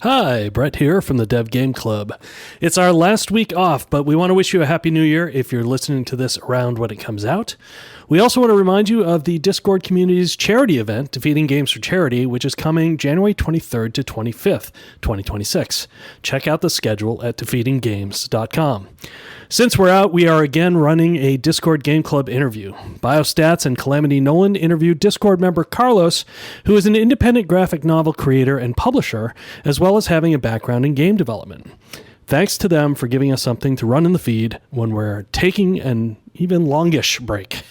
Hi, Brett here from the Dev Game Club. It's our last week off, but we want to wish you a Happy New Year if you're listening to this around when it comes out. We also want to remind you of the Discord community's charity event, Defeating Games for Charity, which is coming January 23rd to 25th, 2026. Check out the schedule at defeatinggames.com. Since we're out, we are again running a Discord Game Club interview. Biostats and Calamity Nolan interviewed Discord member Carlos, who is an independent graphic novel creator and publisher, as well as having a background in game development. Thanks to them for giving us something to run in the feed when we're taking an even longish break.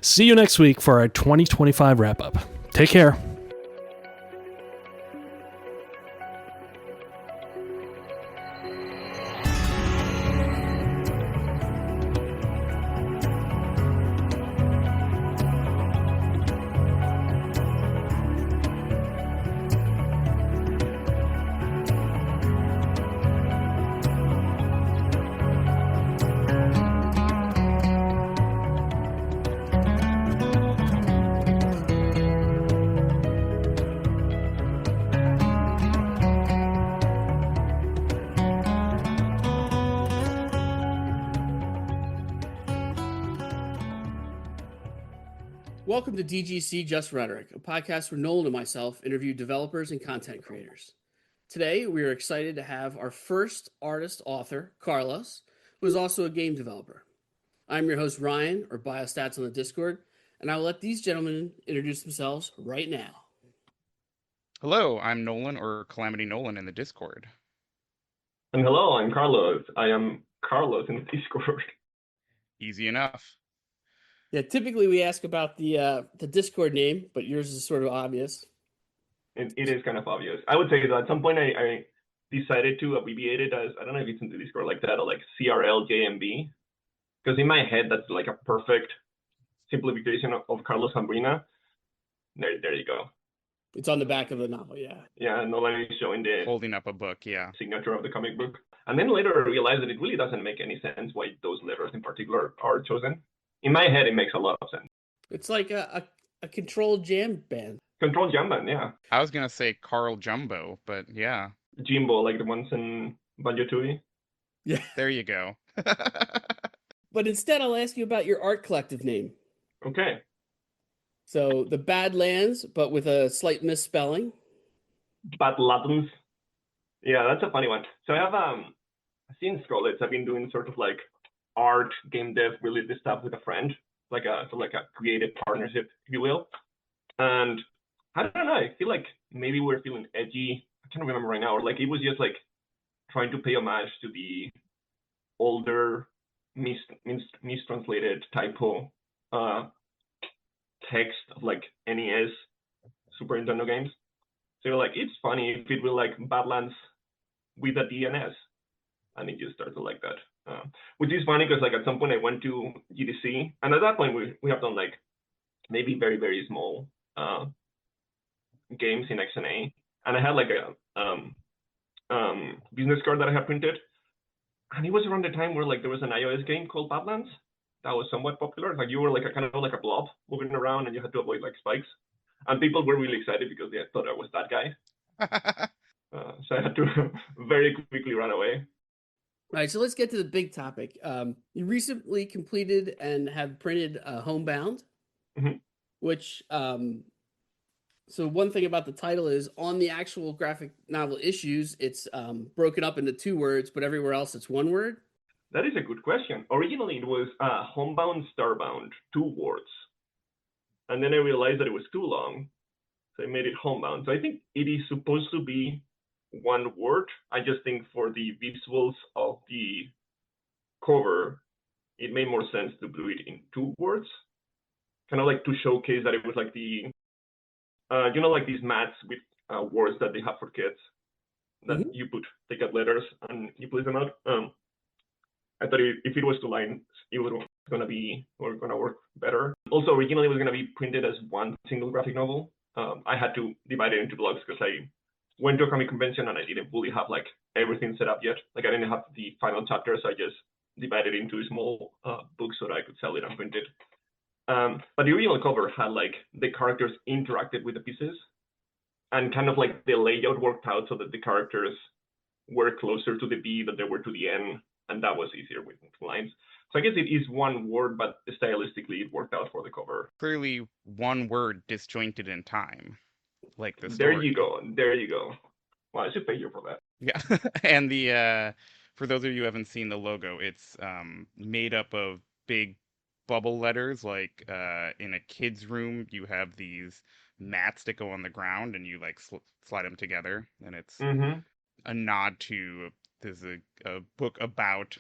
See you next week for our 2025 wrap-up. Take care. Welcome to DGC Just Rhetoric, a podcast where Nolan and myself interview developers and content creators. Today, we are excited to have our first artist author, Carlos, who is also a game developer. I'm your host, Ryan, or Biostats on the Discord, and I will let these gentlemen introduce themselves right now. Hello, I'm Nolan, or Calamity Nolan in the Discord. And hello, I'm Carlos. I am Carlos in the Discord. Easy enough. Yeah, typically we ask about the Discord name, but yours is sort of obvious. It is kind of obvious. I would say that at some point I decided to abbreviate it as, I don't know if it's in the Discord like that, or like CRLJMB. Because in my head, that's like a perfect simplification of Carlos Zambrina. There you go. It's on the back of the novel, yeah. Yeah, Nolan is showing the Holding up a book, yeah. signature of the comic book. And then later I realized that it really doesn't make any sense why those letters in particular are chosen. In my head, it makes a lot of sense. It's like a controlled jam band. Control Jam Band, yeah. I was going to say Carl Jumbo, but yeah. Jimbo, like the ones in Banjo-Tooie. Yeah. There you go. But instead, I'll ask you about your art collective name. Okay. So the Badlands, but with a slight misspelling. Badlands. Yeah, that's a funny one. So I have since college, I've been doing sort of like art, game dev, related stuff with a friend, like a creative partnership, if you will. And I don't know, I feel like maybe we're feeling edgy. I can't remember right now, or like it was just like trying to pay homage to the older mistranslated typo text of like NES Super Nintendo games. So like it's funny if it will like Badlands with a DNS, and it just started like that. Which is funny because like at some point I went to GDC, and at that point we have done like maybe very, very small games in XNA, and I had like a business card that I had printed, and it was around the time where like there was an iOS game called Badlands that was somewhat popular. Like you were like a kind of like a blob moving around, and you had to avoid like spikes, and people were really excited because they thought I was that guy. So I had to very quickly run away. All right, so let's get to the big topic. You recently completed and have printed Homebound, which, so one thing about the title is on the actual graphic novel issues, it's broken up into 2 words, but everywhere else it's 1 word. That is a good question. Originally it was Homebound, Starbound, 2 words. And then I realized that it was too long, so I made it Homebound. So I think it is supposed to be 1 word. I just think for the visuals of the cover, it made more sense to do it in 2 words, kind of like to showcase that it was like the, like these mats with words that they have for kids that you take out letters and you place them out. I thought if it was 2 lines, it was gonna work better. Also, originally it was gonna be printed as 1 single graphic novel. I had to divide it into blocks because I went to a comic convention and I didn't fully have like everything set up yet. Like I didn't have the final chapter, so I just divided it into small books so that I could sell it and print it. But the original cover had like the characters interacted with the pieces. and kind of like the layout worked out so that the characters were closer to the B than they were to the N, and that was easier with lines. So I guess it is one word, but stylistically it worked out for the cover. Clearly, one word disjointed in time, like the There story. you go. There you go. Well, I should pay you for that. Yeah, and the for those of you who haven't seen the logo, it's made up of big bubble letters. Like in a kid's room, you have these mats that go on the ground, and you like slide them together, and it's Mm-hmm. a nod to there's a book about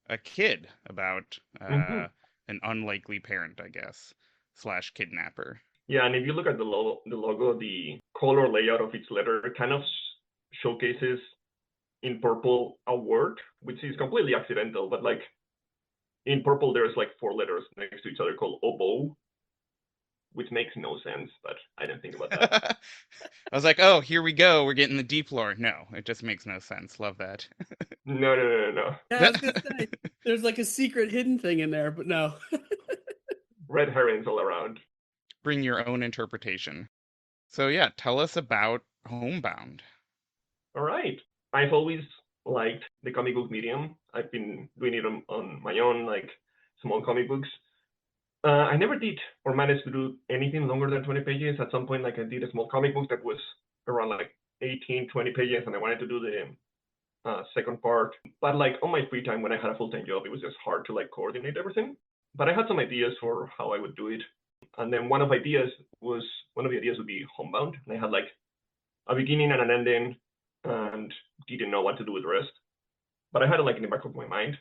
a kid, about Mm-hmm. an unlikely parent, I guess, slash kidnapper. Yeah, and if you look at the logo, the color layout of each letter kind of showcases in purple a word, which is completely accidental, but like in purple there's like 4 letters next to each other called oboe, which makes no sense, but I didn't think about that. I was like, oh, here we go. We're getting the deep lore. No, it just makes no sense. Love that. No. Yeah, I was gonna say there's like a secret hidden thing in there, but no. Red herrings all around. Bring your own interpretation. So yeah, tell us about Homebound. All right. I've always liked the comic book medium. I've been doing it on my own, like small comic books. I never did or managed to do anything longer than 20 pages. At some point, like I did a small comic book that was around like 18, 20 pages, and I wanted to do the second part. But like on my free time when I had a full-time job, it was just hard to like coordinate everything. But I had some ideas for how I would do it. And then one of the ideas would be Homebound. And I had like a beginning and an ending and didn't know what to do with the rest. But I had it like in the back of my mind.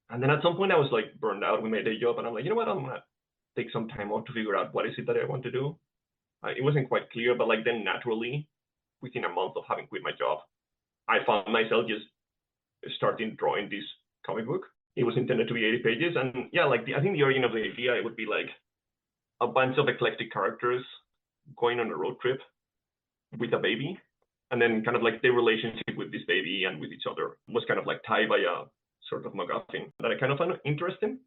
And then at some point I was like burned out with my day job, and I'm like, you know what, I'm gonna take some time off to figure out what is it that I want to do. It wasn't quite clear, but like then naturally, within a month of having quit my job, I found myself just starting drawing this comic book. It was intended to be 80 pages, and yeah, like I think the origin of the idea, it would be like a bunch of eclectic characters going on a road trip with a baby, and then kind of like the relationship with this baby and with each other was kind of like tied by a sort of MacGuffin that I kind of found interesting.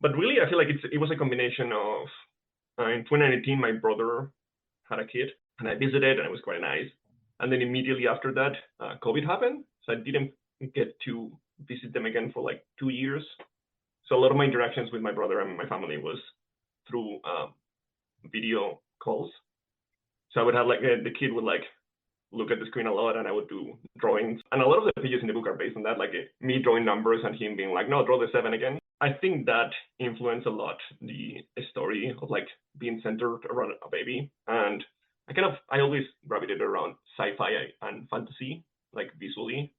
But really, I feel like it was a combination of in 2019, my brother had a kid, and I visited, and it was quite nice. And then immediately after that, COVID happened, so I didn't get to visit them again for like 2 years. So a lot of my interactions with my brother and my family was through video calls. So I would have like the kid would like look at the screen a lot, and I would do drawings. And a lot of the pages in the book are based on that, like me drawing numbers and him being like, no, draw the 7 again. I think that influenced a lot the story of like being centered around a baby. And I always gravitated around sci-fi and fantasy, like visually.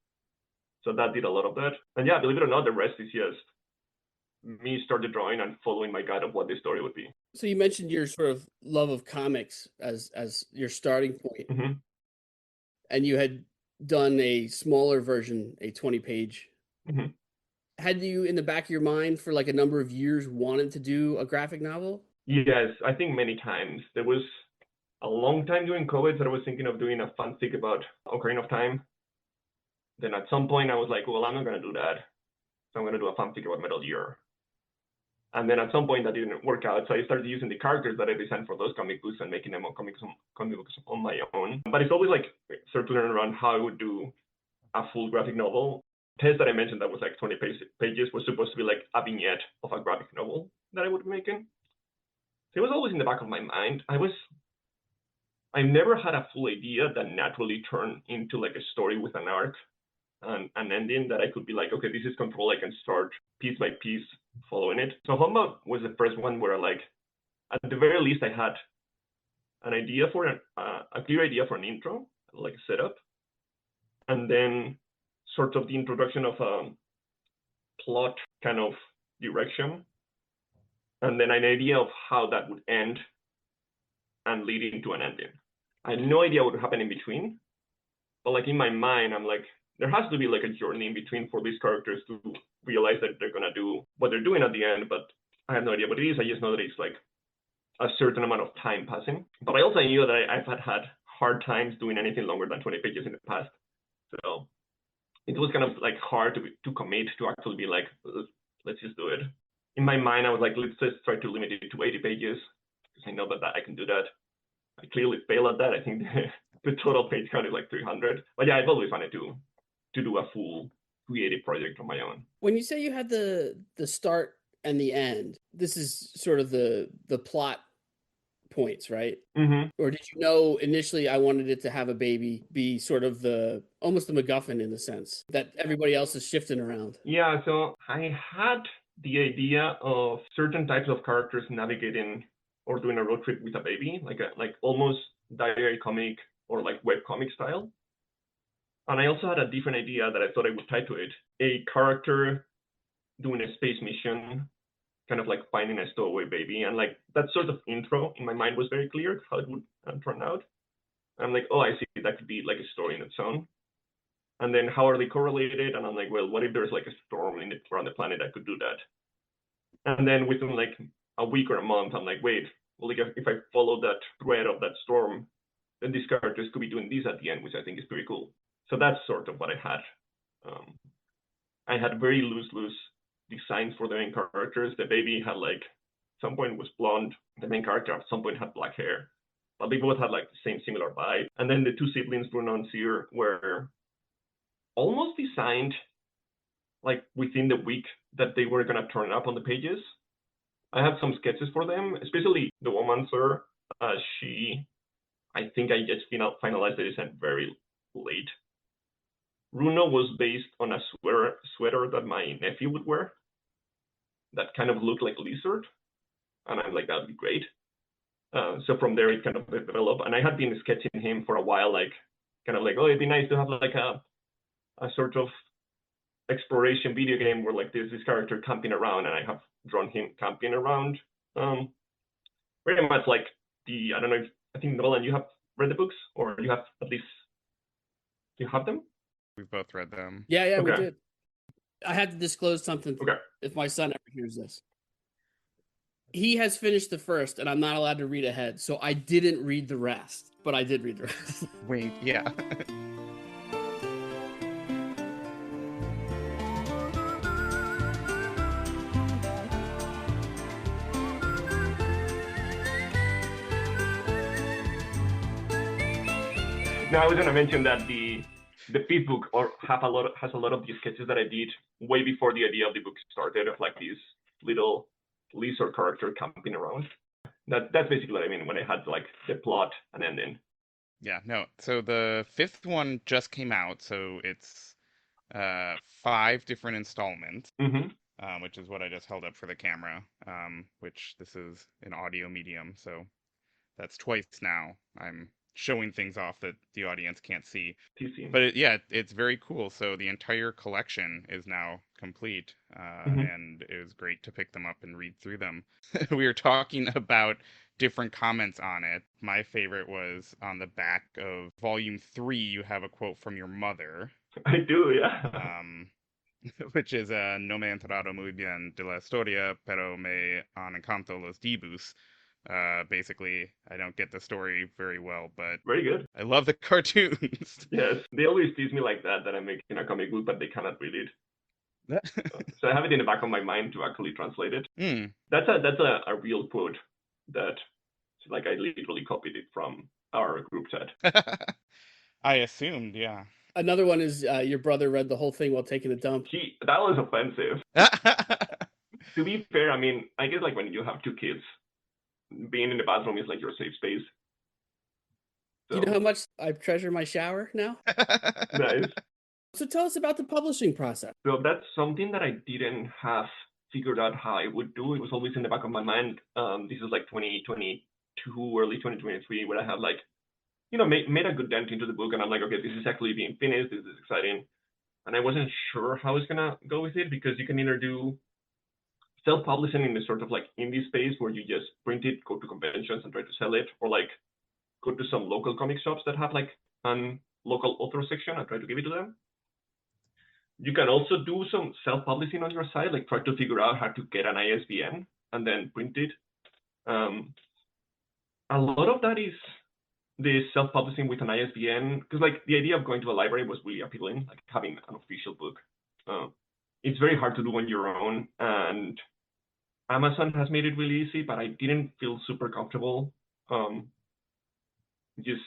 So that did a lot of that. And yeah, believe it or not, the rest is just me started drawing and following my gut of what the story would be. So you mentioned your sort of love of comics as your starting point. Mm-hmm. And you had done a smaller version, a 20-page. Mm-hmm. Had you in the back of your mind for like a number of years wanted to do a graphic novel? Yes, I think many times. There was a long time during COVID that I was thinking of doing a fanfic about Ocarina of Time. Then at some point I was like, well, I'm not going to do that. So I'm going to do a fanfic about Metal Gear. And then at some point that didn't work out. So I started using the characters that I designed for those comic books and making them comic books on my own. But it's always like circling around how I would do a full graphic novel. Test that I mentioned that was like 20 pages was supposed to be like a vignette of a graphic novel that I would be making. So it was always in the back of my mind. I never had a full idea that naturally turned into like a story with an arc and an ending that I could be like, okay, this is Control. I can start piece by piece following it. So Homebound was the first one where like, at the very least, I had an idea for a clear idea for an intro, like a setup, and then sort of the introduction of a plot kind of direction, and then an idea of how that would end and lead into an ending. I had no idea what would happen in between, but like in my mind, I'm like, there has to be like a journey in between for these characters to realize that they're gonna do what they're doing at the end, but I have no idea what it is. I just know that it's like a certain amount of time passing. But I also knew that I've had hard times doing anything longer than 20 pages in the past. So it was kind of like hard to commit to actually be like, let's just do it. In my mind, I was like, let's just try to limit it to 80 pages because I know that I can do that. clearly fail at that. I think the total page count is like 300. But yeah, I've always wanted to do a full creative project on my own. When you say you had the start and the end, this is sort of the plot points, right? Mm-hmm. Or did you know initially I wanted it to have a baby be sort of almost the MacGuffin in the sense that everybody else is shifting around? Yeah, so I had the idea of certain types of characters navigating or doing a road trip with a baby, like almost diary comic or like web comic style. And I also had a different idea that I thought I would tie to it. A character doing a space mission, kind of like finding a stowaway baby. And like that sort of intro in my mind was very clear how it would turn out. I'm like, oh, I see, that could be like a story in its own. And then how are they correlated? And I'm like, well, what if there's like a storm around the planet that could do that? And then within like a week or a month, I'm like, wait, well, like if I follow that thread of that storm, then these characters could be doing this at the end, which I think is pretty cool. So that's sort of what I had. I had very loose designs for the main characters. The baby had like, at some point was blonde. The main character at some point had black hair. But they both had like the same similar vibe. And then the two siblings, Bruno and Cyr, were almost designed like within the week that they were gonna turn up on the pages. I have some sketches for them, especially the woman, Cyr. I think I just finalized the design very late. Bruno was based on a sweater that my nephew would wear that kind of looked like a lizard. And I'm like, that'd be great. So from there, it kind of developed. And I had been sketching him for a while, like, kind of like, oh, it'd be nice to have like a sort of exploration video game where like there's this character camping around, and I have drawn him camping around. Very much like I don't know if, I think Nolan, you have read the books, or you have at least, you have them? We've both read them. Yeah, Okay. we did. I had to disclose something Okay. if my son ever hears this. He has finished the first, and I'm not allowed to read ahead, so I didn't read the rest, but I did read the rest. Wink, yeah. Now I was gonna mention that the fifth book has a lot of the sketches that I did way before the idea of the book started, of like this little lizard character camping around. That's basically what I mean when I had like the plot and ending. Yeah, no. So the fifth one just came out, so it's 5 different installments, Mm-hmm. which is what I just held up for the camera, which this is an audio medium, so that's twice now I'm showing things off that the audience can't see. TC. But it's very cool. So the entire collection is now complete, and it was great to pick them up and read through them. We were talking about different comments on it. My favorite was on the back of volume 3, you have a quote from your mother. I do, yeah. Which is no me he enterado muy bien de la historia, pero me han encantado los dibujos. Basically, I don't get the story very well, but Very good. I love the cartoons. Yes, they always tease me like that I'm making a comic book, but they cannot read it. So I have it in the back of my mind to actually translate it. That's a real quote that, like, I literally copied it from our group chat. I assumed, yeah. Another one is your brother read the whole thing while taking a dump. That was offensive. To be fair, I mean, I guess like when you have 2 kids, being in the bathroom is like your safe space. So. You know how much I treasure my shower now? Nice. So tell us about the publishing process. So that's something that I didn't have figured out how I would do. It was always in the back of my mind. This is like 2022, early 2023, where I have like, you know, made a good dent into the book, and I'm like, okay, this is actually being finished. This is exciting. And I wasn't sure how I was gonna go with it, because you can either do self-publishing in the sort of like indie space where you just print it, go to conventions and try to sell it, or like go to some local comic shops that have like a local author section and try to give it to them. You can also do some self-publishing on your site, like try to figure out how to get an ISBN and then print it. A lot of that is the self-publishing with an ISBN, because like the idea of going to a library was really appealing, like having an official book. It's very hard to do on your own, and Amazon has made it really easy, but I didn't feel super comfortable just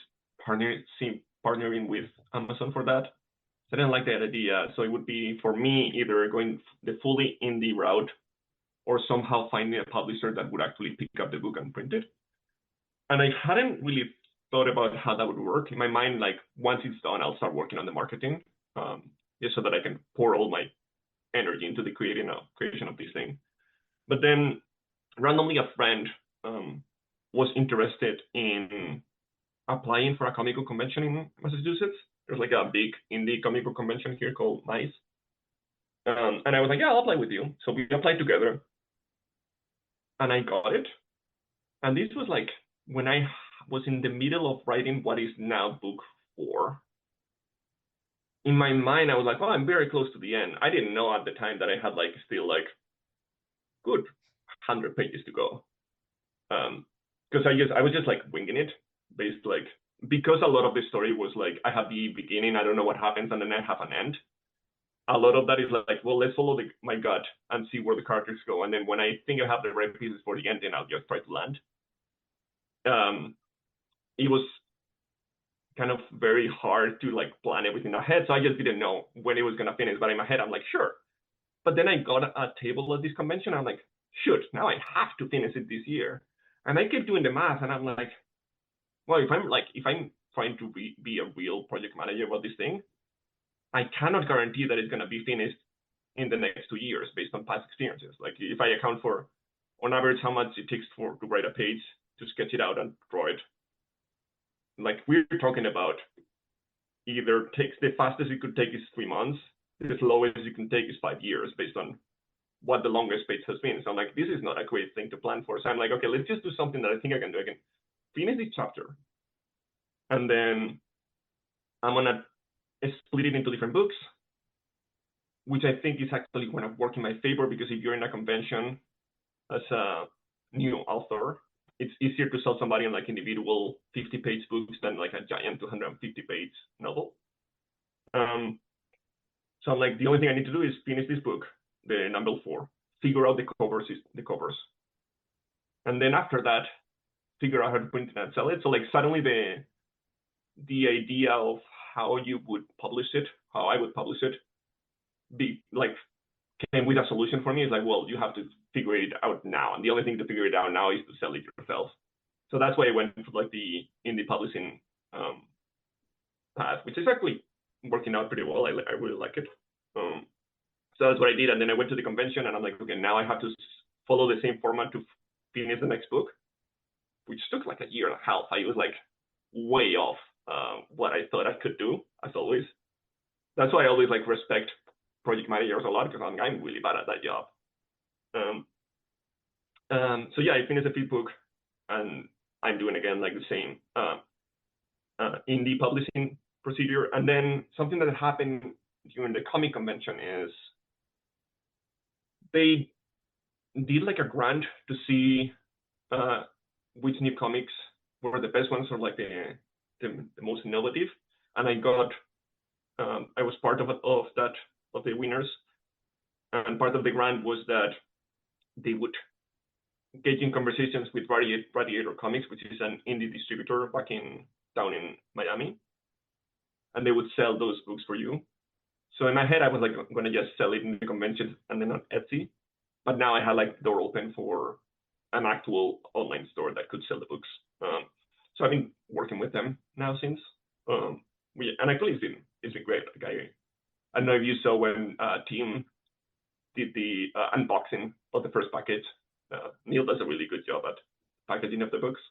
partnering with Amazon for that. So I didn't like that idea. So it would be for me either going the fully indie route or somehow finding a publisher that would actually pick up the book and print it. And I hadn't really thought about how that would work. In my mind, like once it's done, I'll start working on the marketing, just so that I can pour all my energy into the creation of this thing. But then randomly a friend was interested in applying for a comic book convention in Massachusetts. There's like a big indie comic book convention here called MICE. And I was like, yeah, I'll apply with you. So we applied together and I got it. And this was like when I was in the middle of writing what is now book 4. In my mind, I was like, oh, I'm very close to the end. I didn't know at the time that I had like still like good 100 pages to go. Because I was just like winging it based like, because a lot of the story was like, I have the beginning, I don't know what happens, and then I have an end. A lot of that is like, well, let's follow my gut and see where the characters go. And then when I think I have the right pieces for the end, then I'll just try to land. It was kind of very hard to like plan everything ahead. So I just didn't know when it was going to finish. But in my head, I'm like, sure. But then I got a table at this convention. I'm like, shoot, now I have to finish it this year. And I kept doing the math. And I'm like, well, if I'm trying to be a real project manager about this thing, I cannot guarantee that it's going to be finished in the next 2 years based on past experiences. Like if I account for, on average, how much it takes to write a page, to sketch it out and draw it, like we're talking about either takes the fastest it could take is 3 months, the slowest you can take is 5 years based on what the longest page has been. So I'm like, this is not a great thing to plan for. So I'm like, okay, let's just do something that I think I can do. I can finish this chapter, and then I'm gonna split it into different books, which I think is actually going to work in my favor, because if you're in a convention as a new author, it's easier to sell somebody on like individual 50-page books than like a giant 250-page novel. So I'm like, the only thing I need to do is finish this book, the number 4, figure out the covers. And then after that, figure out how to print it and sell it. So like suddenly the idea of how you would publish it, how I would publish it, came with a solution for me. It's like, well, you have to figure it out now. And the only thing to figure it out now is to sell it yourself. So that's why I went for like the indie publishing path, which is actually working out pretty well. I really like it. So that's what I did. And then I went to the convention and I'm like, okay, now I have to follow the same format to finish the next book, which took like a year and a half. I was like way off what I thought I could do, as always. That's why I always like respect project managers a lot, because I'm really bad at that job. So yeah, I finished the 5th book, and I'm doing again like the same indie publishing procedure. And then something that happened during the comic convention is they did like a grant to see which new comics were the best ones, or like the most innovative. And I got I was part of the winners, and part of the grant was that they would get in conversations with Radiator Comics, which is an indie distributor down in Miami, and they would sell those books for you. So in my head, I was like, I'm gonna just sell it in the convention and then on Etsy, but now I had like the door open for an actual online store that could sell the books. So I've been working with them now since, and actually it's been great. Like I don't know if you saw when Tim did the unboxing of the first package. Neil does a really good job at packaging of the books.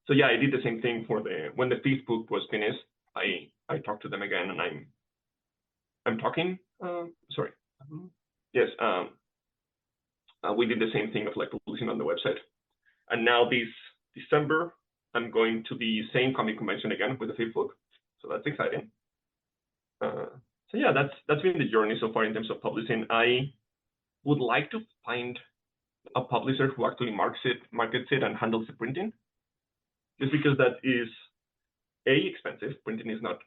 So yeah, I did the same thing when the 5th book was finished. I talked to them again, and I'm talking. Sorry. Yes. We did the same thing of like publishing on the website. And now this December, I'm going to the same comic convention again with the 5th book. So that's exciting. So yeah, that's been the journey so far in terms of publishing. I would like to find a publisher who actually markets it and handles the printing, just because that is expensive. Printing is not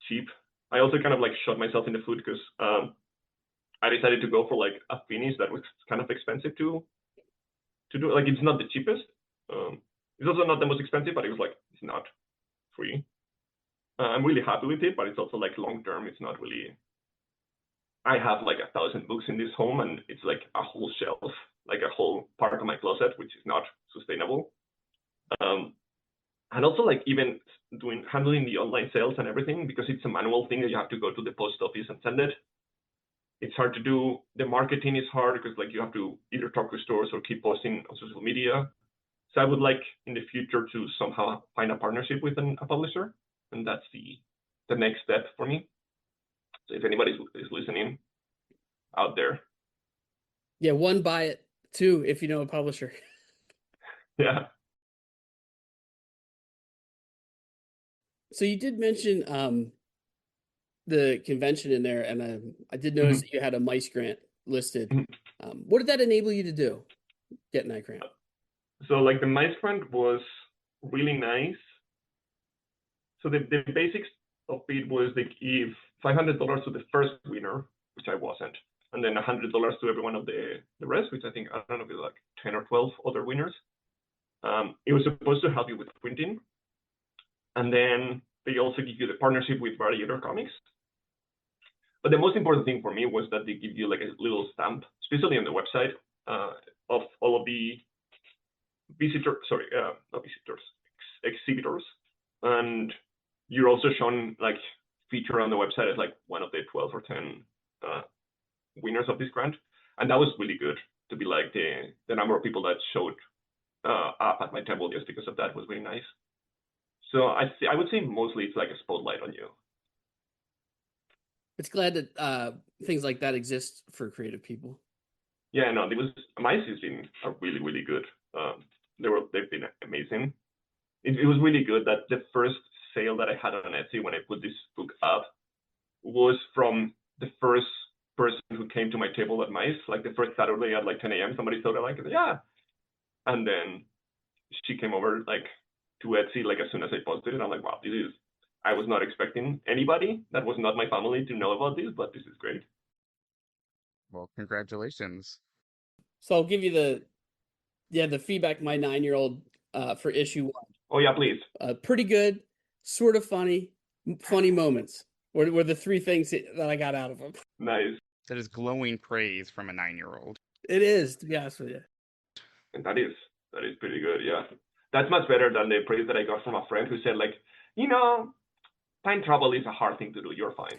cheap. I also kind of like shot myself in the foot, because I decided to go for like a finish that was kind of expensive to do. Like it's not the cheapest. It's also not the most expensive, but it was like, it's not free. I'm really happy with it, but it's also like long term. It's not really. I have like 1,000 books in this home, and it's like a whole shelf, like a whole part of my closet, which is not sustainable. And also like even handling the online sales and everything, because it's a manual thing that you have to go to the post office and send it. It's hard to do. The marketing is hard because like you have to either talk to stores or keep posting on social media. So I would like in the future to somehow find a partnership with a publisher, and that's the next step for me. So if anybody is listening out there, Yeah, one, buy it. Two, if you know a publisher. yeah. So you did mention the convention in there, and I did notice that you had a mice grant listed. What did that enable you to do, getting that grant? So like the mice grant was really nice. So the basics of it was they give $500 to the first winner, which I wasn't, and then $100 to every one of the rest, which I think, I don't know if it's like 10 or 12 other winners. It was supposed to help you with printing. And then they also give you the partnership with Variator Comics. But the most important thing for me was that they give you like a little stamp, especially on the website, of all of the exhibitors. And you're also shown like featured on the website as like one of the 12 or 10 winners of this grant. And that was really good to be like the number of people that showed up at my table just because of that was really nice. So I would say mostly it's like a spotlight on you. It's glad that things like that exist for creative people. Yeah, no, mice has been really, really good. They've been amazing. It was really good that the first sale that I had on Etsy when I put this book up was from the first person who came to my table at Mice, like the first Saturday at like 10 a.m. Somebody saw it like, yeah. And then she came over like to Etsy like as soon as I posted it. I'm like, wow, I was not expecting anybody that was not my family to know about this, but this is great. Well, congratulations. So I'll give you the feedback my 9-year-old for issue 1. Oh yeah, please. Pretty good, sort of funny moments were the 3 things that I got out of them. Nice. That is glowing praise from a 9-year-old. It is, to be honest with you. And that is pretty good, yeah. That's much better than the praise that I got from a friend who said like, time travel is a hard thing to do. You're fine.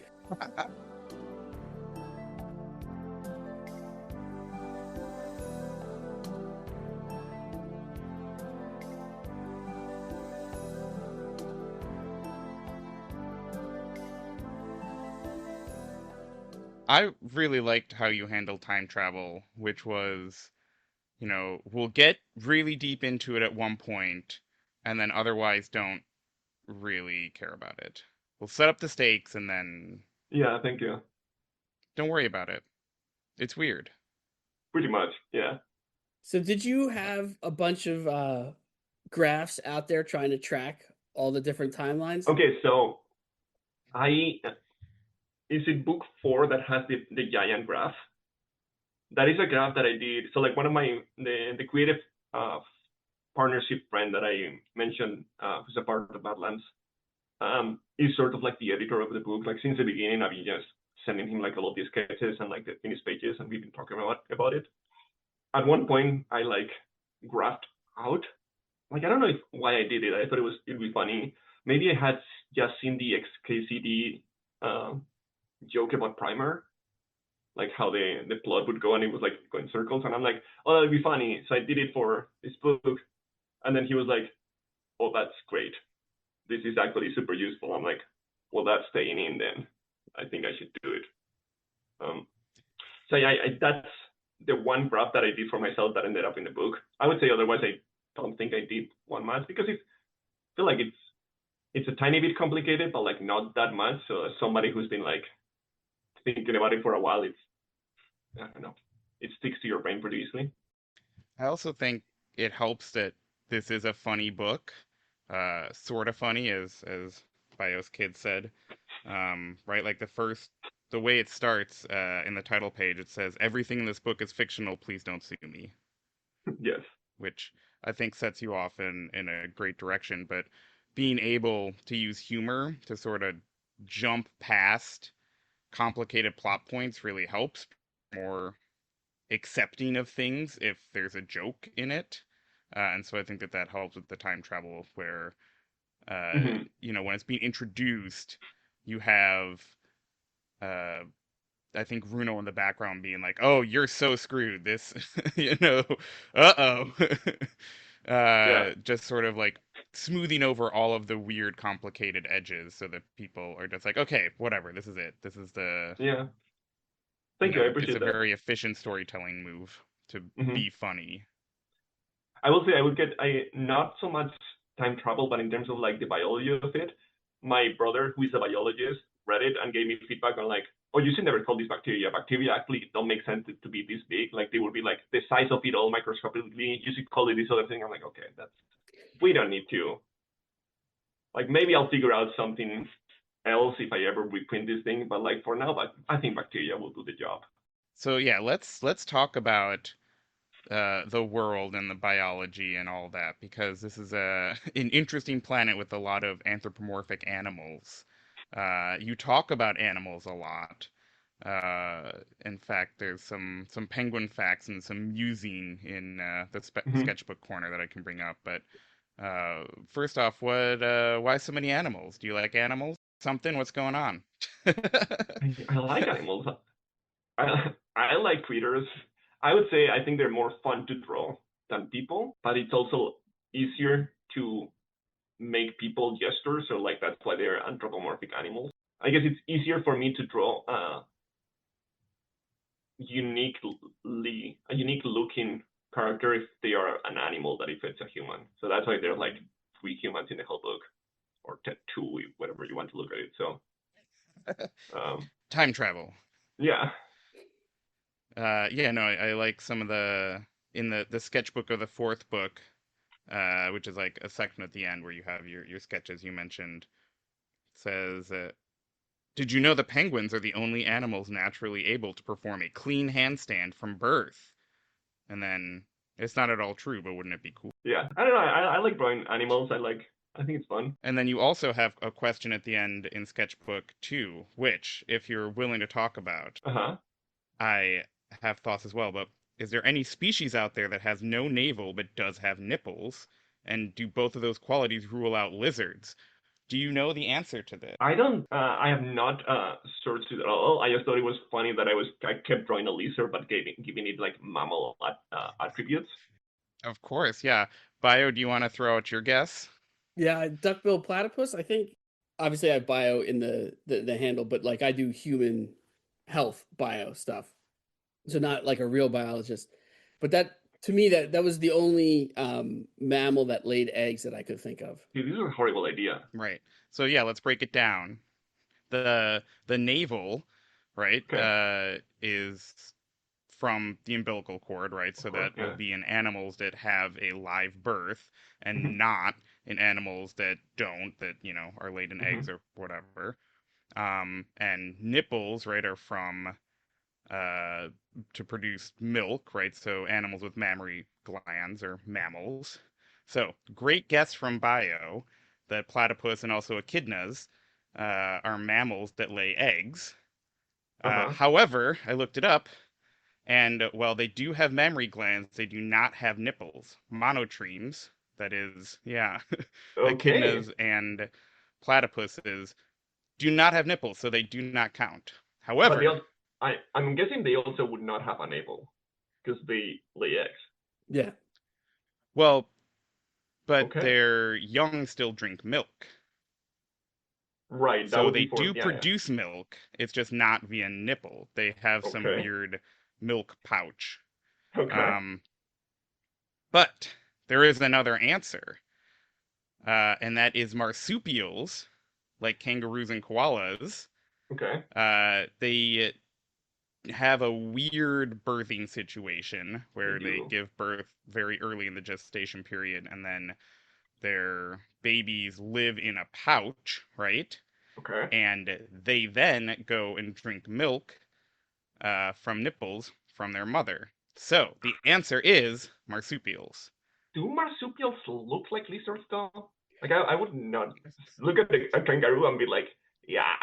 I really liked how you handled time travel, which was, we'll get really deep into it at one point, and then otherwise don't really care about it. We'll set up the stakes, and then Yeah, thank you. don't worry about it. It's weird. Pretty much, yeah. So did you have a bunch of graphs out there trying to track all the different timelines? Okay, so is it book 4 that has the giant graph? That is a graph that I did. So like one of the creative partnership friend that I mentioned, who's a part of Badlands, is sort of like the editor of the book. Like since the beginning, I've been just sending him like all of these sketches and like the finished pages, and we've been talking about it. At one point, I like graphed out. Like I don't know why I did it. I thought it'd be funny. Maybe I had just seen the XKCD joke about Primer, like how the plot would go and it was like going in circles, and I'm like, oh, that'd be funny. So I did it for this book, and then he was like, oh, that's great. This is actually super useful. I'm like, well, that's staying in then. I think I should do it. So yeah, that's the one graph that I did for myself that ended up in the book. I would say otherwise I don't think I did one much because I feel like it's a tiny bit complicated, but like not that much. So as somebody who's been like thinking about it for a while, I don't know, it sticks to your brain pretty easily. I also think it helps that this is a funny book, sort of funny, as Bios Kid said, right? Like the way it starts in the title page, it says, "Everything in this book is fictional. Please don't sue me." Yes. Which I think sets you off in a great direction. But being able to use humor to sort of jump past complicated plot points really helps. More accepting of things if there's a joke in it. And so I think that that helps with the time travel where, Hmm. when it's being introduced, you have, uh, I think Bruno in the background being like, "Oh, you're so screwed. This, uh-oh." Yeah. Just sort of like smoothing over all of the weird, complicated edges so that people are just like, "Okay, whatever. This is it. This is the, Yeah. Thank you. I it's appreciate a that. very efficient storytelling move to Hmm. be funny." I will say I would get I not so much time travel, but in terms of like the biology of it, my brother, who is a biologist, read it and gave me feedback on like, oh, you should never call these bacteria. Bacteria actually don't make sense to be this big. Like they would be like the size of it all microscopically. You should call it this other thing. I'm like, okay, that's we don't need to. Like maybe I'll figure out something else if I ever reprint this thing. But like for now, but I think bacteria will do the job. So yeah, let's talk about the world and the biology and all that because this is an interesting planet with a lot of anthropomorphic animals. You talk about animals a lot. In fact, there's some penguin facts and some musing in the Mhm. sketchbook corner that I can bring up. But first off, why so many animals? Do you like animals? Something? What's going on? I like animals. I like critters. I would say I think they're more fun to draw than people, but it's also easier to make people gestures, so like that's why they're anthropomorphic animals. I guess it's easier for me to draw a unique looking character if they are an animal than if it's a human. So that's why there are like three humans in the whole book, or two, whatever you want to look at it. So Time travel. yeah. Yeah, no, I like some of in the sketchbook of the fourth book, which is like a section at the end where you have your sketches you mentioned. Says, "Did you know the penguins are the only animals naturally able to perform a clean handstand from birth?" And then it's not at all true, but wouldn't it be cool? Yeah, I don't know. I like drawing animals. I think it's fun. And then you also have a question at the end in sketchbook two, which, if you're willing to talk about, Uh huh. I have thoughts as well, but is there any species out there that has no navel but does have nipples? And do both of those qualities rule out lizards? Do you know the answer to this? I don't. I have not searched it at all. I just thought it was funny that I kept drawing a lizard, but giving it like mammal attributes. Of course, yeah. Bio, do you want to throw out your guess? Yeah, duckbill platypus. I think obviously I have bio in the handle, but like I do human health bio stuff, so not like a real biologist. But that to me that was the only mammal that laid eggs that I could think of. Dude, this is a horrible idea. Right. So yeah, let's break it down. The navel, right, Okay. is from the umbilical cord, right? Of So course. that will Yeah. be in animals that have a live birth and Mhm. not in animals that don't, that, are laid in eggs Mhm. or whatever. And nipples, right, are from uh, to produce milk, right? So animals with mammary glands are mammals. So great guess from Bio that platypus and also echidnas are mammals that lay eggs. Uh huh. However, I looked it up, and while they do have mammary glands, they do not have nipples. Monotremes, that is, yeah, Okay. echidnas and platypuses do not have nipples, so they do not count. But they However, also, I'm guessing they also would not have a navel because they lay eggs. Yeah, well, but Okay. their young still drink milk. Right. That So would they be for do yeah. produce milk, it's just not via nipple. They have Yeah. some Okay. weird milk pouch. Okay. Um, but there is another answer, and that is marsupials, like kangaroos and koalas. Okay. They have a weird birthing situation They where they do. give birth very early in the gestation period, and then their babies live in a pouch, right? Okay. And they then go and drink milk from nipples from their mother. So the answer is marsupials. Do marsupials look like lizards though? Like I would not look at a kangaroo and be like, yeah,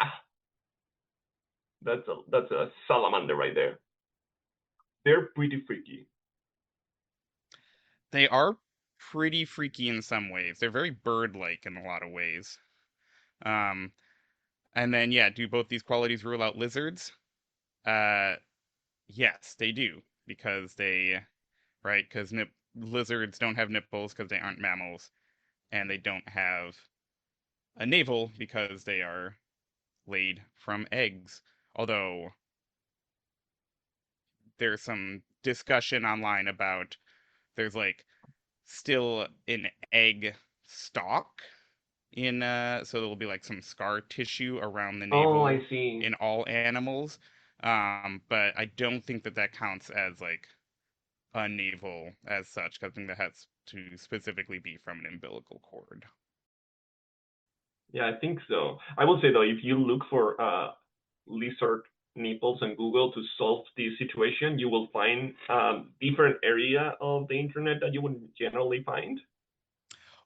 that's a salamander right there. They're pretty freaky. They are pretty freaky in some ways. They're very bird-like in a lot of ways. Um, and then yeah, do both these qualities rule out lizards? Uh, yes, they do because right, because lizards don't have nipples because they aren't mammals, and they don't have a navel because they are laid from eggs. Although there's some discussion online about there's like still an egg stalk in so there'll be like some scar tissue around the Oh, I navel see. in all animals. But I don't think that that counts as like a navel as such, 'cause I think that has to specifically be from an umbilical cord. Yeah, I think so. I will say though, if you look for lizard nipples on Google to solve this situation, you will find different area of the internet that you wouldn't generally find.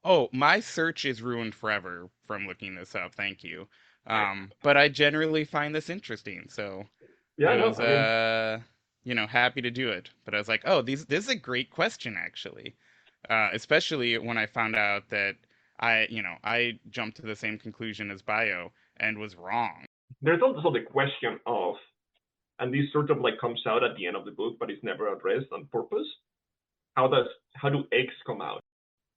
Oh, my search is ruined forever from looking this up. Thank you. But I generally find this interesting, so Yeah, I no, was I mean, happy to do it. But I was like, oh, this is a great question actually. Especially when I found out that I jumped to the same conclusion as Bio and was wrong. there's also the question of, and this sort of like comes out at the end of the book, but it's never addressed on purpose. How does how do eggs come out?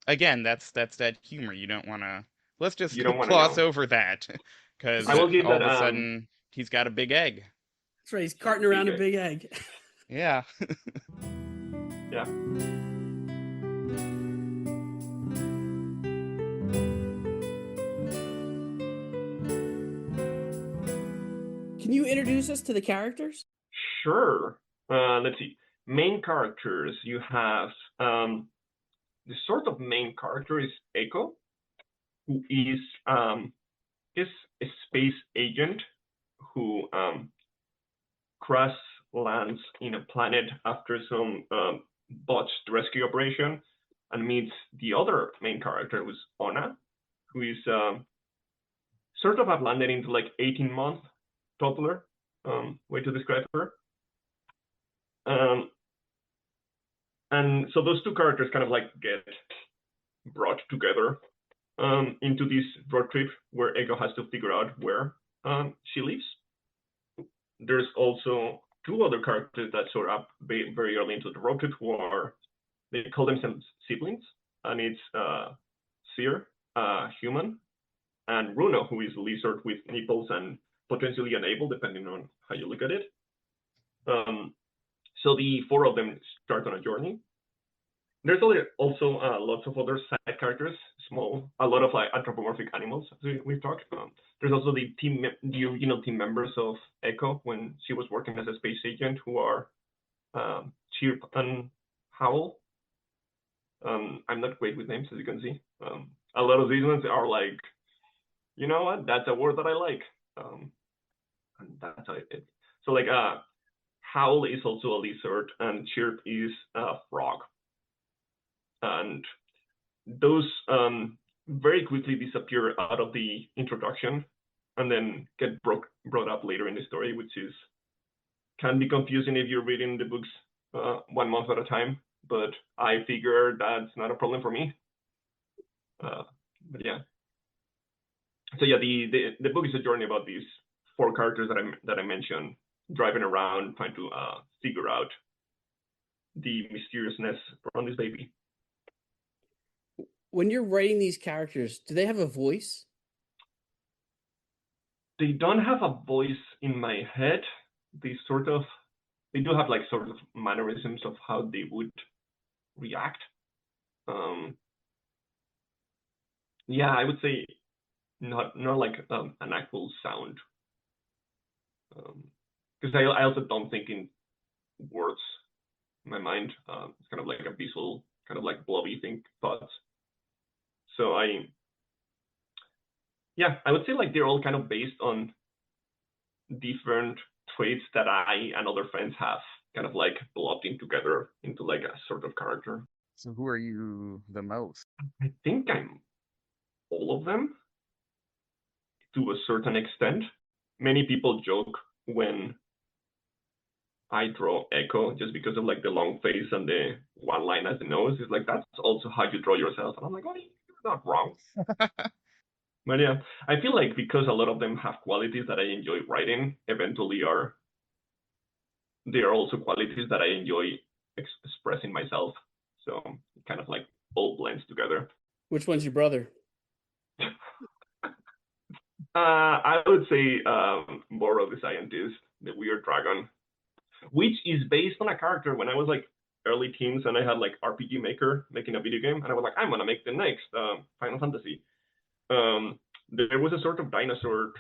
Again, that's that humor. You don't want to. Let's just You don't want to gloss know. over that, It's because I just, will give all that of a sudden he's got a big egg. that's right. He's carting around a big egg. big egg. Yeah. Yeah. Can you introduce us to the characters? Sure. Let's see. Main characters. You have the sort of main character is Echo, who is a space agent who crash lands in a planet after some botched rescue operation and meets the other main character, who's Ona, who is sort of have landed into like 18-month toddler, way to describe her. And so those two characters kind of like get brought together into this road trip where Ego has to figure out where she lives. There's also two other characters that showed up very early into the road trip who are, they call themselves siblings, and it's Seer, human, and Runo, who is a lizard with nipples and potentially unable, depending on how you look at it. So the four of them start on a journey. There's also lots of other side characters, a lot of like anthropomorphic animals, as we've talked. There's also the original team members of Echo when she was working as a space agent, who are Chirp and Howl. I'm not great with names, as you can see. A lot of these ones are like, you know what? That's a word that I like. And that's how it. So like, Howl is also a lizard, and Chirp is a frog. And those very quickly disappear out of the introduction and then get brought up later in the story, which can be confusing if you're reading the books 1 month at a time. But I figure that's not a problem for me. But yeah. So yeah, the book is a journey about these four characters that I mentioned, driving around trying to figure out the mysteriousness around this baby. When you're writing these characters, do they have a voice? They don't have a voice in my head. They do have like sort of mannerisms of how they would react. Yeah, I would say not like an actual sound. Because I also don't think in words in my mind. It's kind of like a visual, kind of like blobby thoughts. So I would say like they're all kind of based on different traits that I and other friends have kind of like blobbed in together into like a sort of character. So who are you the most? I think I'm all of them to a certain extent. Many people joke when I draw Echo just because of like the long face and the one line as the nose. It's like, that's also how you draw yourself. And I'm like, oh, you're not wrong. But yeah, I feel like because a lot of them have qualities that I enjoy writing, eventually they are also qualities that I enjoy expressing myself. So it kind of like all blends together. Which one's your brother? I would say Boro the Scientist, the weird dragon, which is based on a character when I was like early teens and I had like RPG Maker making a video game, and I was like, I'm gonna make the next Final Fantasy. There was a sort of dinosaur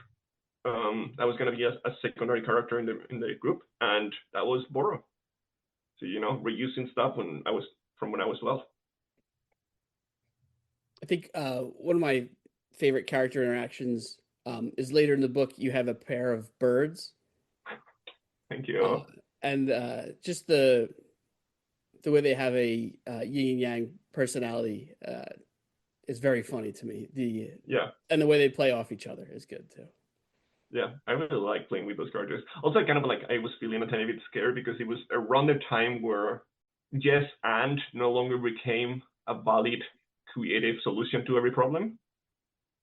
that was gonna be a secondary character in the group, and that was Boro. So reusing stuff when I was 12. I think one of my favorite character interactions is later in the book. You have a pair of birds. Thank you. And just the way they have a yin and yang personality is very funny to me. And the way they play off each other is good too. Yeah, I really like playing with those characters. Also, kind of like I was feeling a tiny bit scared because it was around the time where yes and no longer became a valid creative solution to every problem.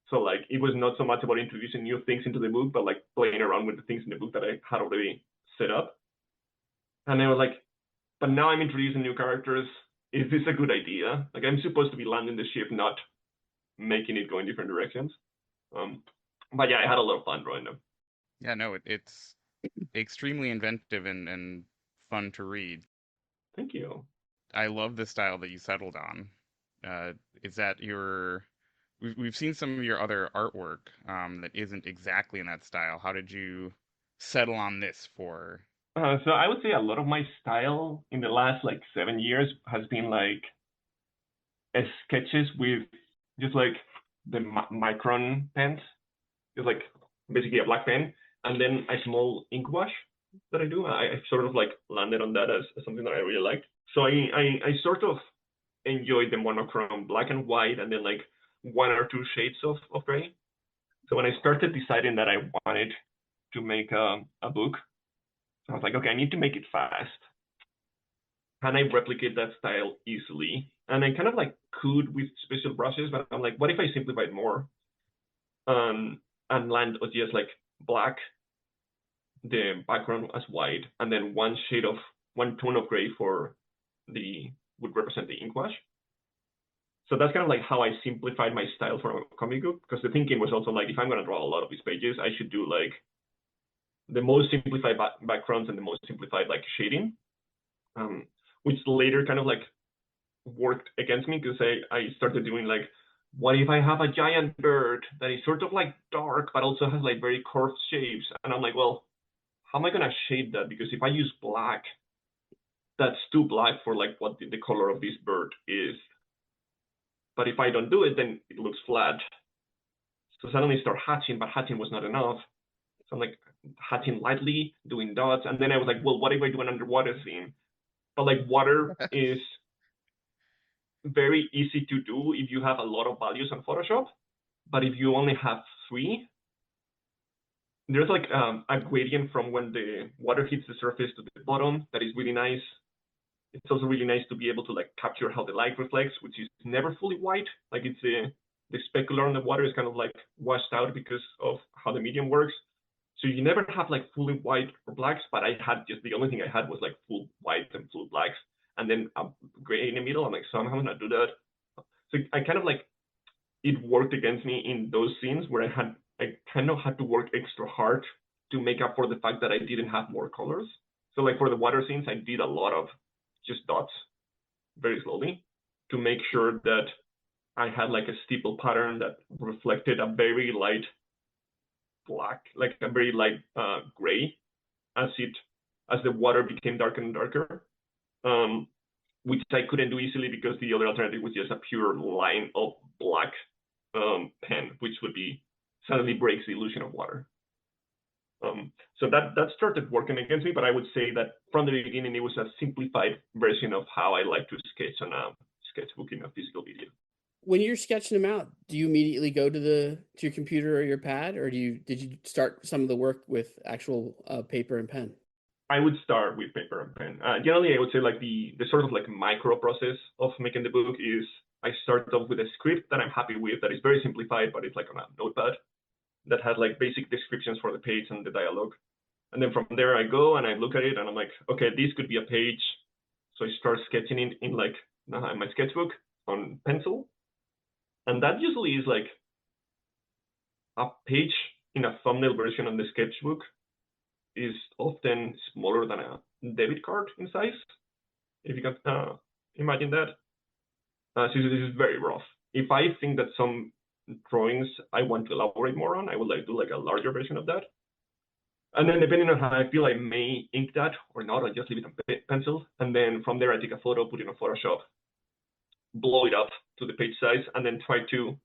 So like it was not so much about introducing new things into the book, but like playing around with the things in the book that I had already set up. And I was like, but now I'm introducing new characters. Is this a good idea? Like I'm supposed to be landing the ship, not making it go in different directions. But yeah, I had a lot of fun drawing them. Yeah, no, it's extremely inventive and fun to read. Thank you. I love the style that you settled on. Is that we've seen some of your other artwork that isn't exactly in that style. How did you settle on this for? So I would say a lot of my style in the last like 7 years has been like sketches with just like the Micron pens. It's like basically a black pen and then a small ink wash that I do. I sort of like landed on that as something that I really liked. So I sort of enjoyed the monochrome black and white and then like one or two shades of gray. So when I started deciding that I wanted to make a book, I was like, okay, I need to make it fast. Can I replicate that style easily? And I kind of like could with special brushes, but I'm like, what if I simplify it more? And land on just like black, the background as white, and then one tone of gray would represent the ink wash. So that's kind of like how I simplified my style for a comic book, because the thinking was also like, if I'm going to draw a lot of these pages, I should do like the most simplified backgrounds and the most simplified like shading, which later kind of like worked against me because I started doing like, what if I have a giant bird that is sort of like dark, but also has like very curved shapes? And I'm like, well, how am I going to shade that? Because if I use black, that's too black for like what the color of this bird is. But if I don't do it, then it looks flat. So suddenly start hatching, but hatching was not enough. So I'm like hatching lightly, doing dots. And then I was like, well, what if I do an underwater scene? But like water is very easy to do if you have a lot of values on Photoshop. But if you only have 3, there's like a gradient from when the water hits the surface to the bottom that is really nice. It's also really nice to be able to like capture how the light reflects, which is never fully white. Like it's the specular on the water is kind of like washed out because of how the medium works. So you never have like fully white or blacks, but the only thing I had was like full white and full blacks, and then a gray in the middle. I'm like, so I'm gonna do that. So I kind of like, it worked against me in those scenes where I kind of had to work extra hard to make up for the fact that I didn't have more colors. So like for the water scenes, I did a lot of just dots very slowly to make sure that I had like a steeple pattern that reflected a very light black, like a very light gray as the water became darker and darker, which I couldn't do easily because the other alternative was just a pure line of black pen, which would be suddenly breaks the illusion of water. So that started working against me, but I would say that from the beginning, it was a simplified version of how I like to sketch on a sketchbook in a physical video. when you're sketching them out, do you immediately go to your computer or your pad, or did you start some of the work with actual paper and pen? I would start with paper and pen. Generally, I would say like the sort of like micro process of making the book is I start off with a script that I'm happy with that is very simplified, but it's like on a notepad that has like basic descriptions for the page and the dialogue. And then from there, I go and I look at it and I'm like, okay, this could be a page. So I start sketching it in like my sketchbook on pencil. And that usually is like a page in a thumbnail version on the sketchbook is often smaller than a debit card in size, if you can imagine that. So this is very rough. If I think that some drawings I want to elaborate more on, I would like do like a larger version of that. And then depending on how I feel, I may ink that or not, I just leave it on pencil. And then from there, I take a photo, put it in Photoshop, blow it up to the page size, and then try to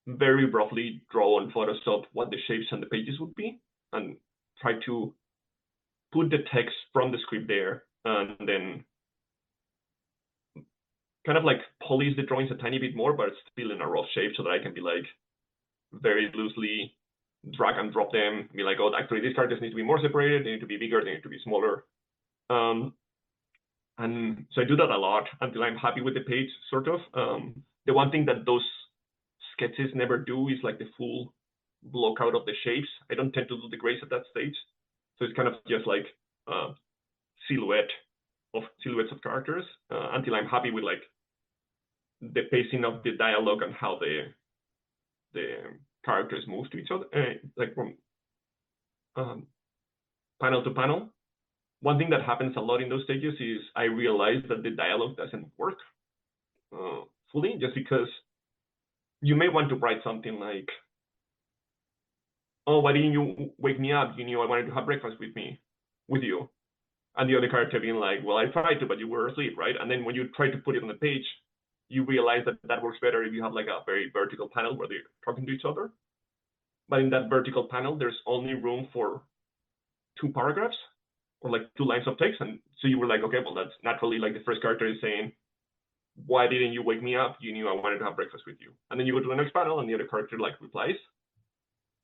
very roughly draw on Photoshop what the shapes and the pages would be, and try to put the text from the script there, and then kind of like polish the drawings a tiny bit more, but still in a rough shape so that I can be like very loosely drag and drop them, be like, oh, actually these characters need to be more separated, they need to be bigger, they need to be smaller. And so I do that a lot until I'm happy with the page, sort of. The one thing that those sketches never do is like the full block out of the shapes. I don't tend to do the grays at that stage. So it's kind of just like silhouettes of characters until I'm happy with like the pacing of the dialogue and how the characters move to each other, like from panel to panel. One thing that happens a lot in those stages is I realize that the dialogue doesn't work fully, just because you may want to write something like, oh, why didn't you wake me up? You knew I wanted to have breakfast with you. And the other character being like, well, I tried to, but you were asleep, right? And then when you try to put it on the page, you realize that that works better if you have like a very vertical panel where they're talking to each other. But in that vertical panel, there's only room for 2 paragraphs or like 2 lines of text. And so you were like, okay, well, that's naturally like the first character is saying, why didn't you wake me up? You knew I wanted to have breakfast with you. And then you go to the next panel and the other character like replies.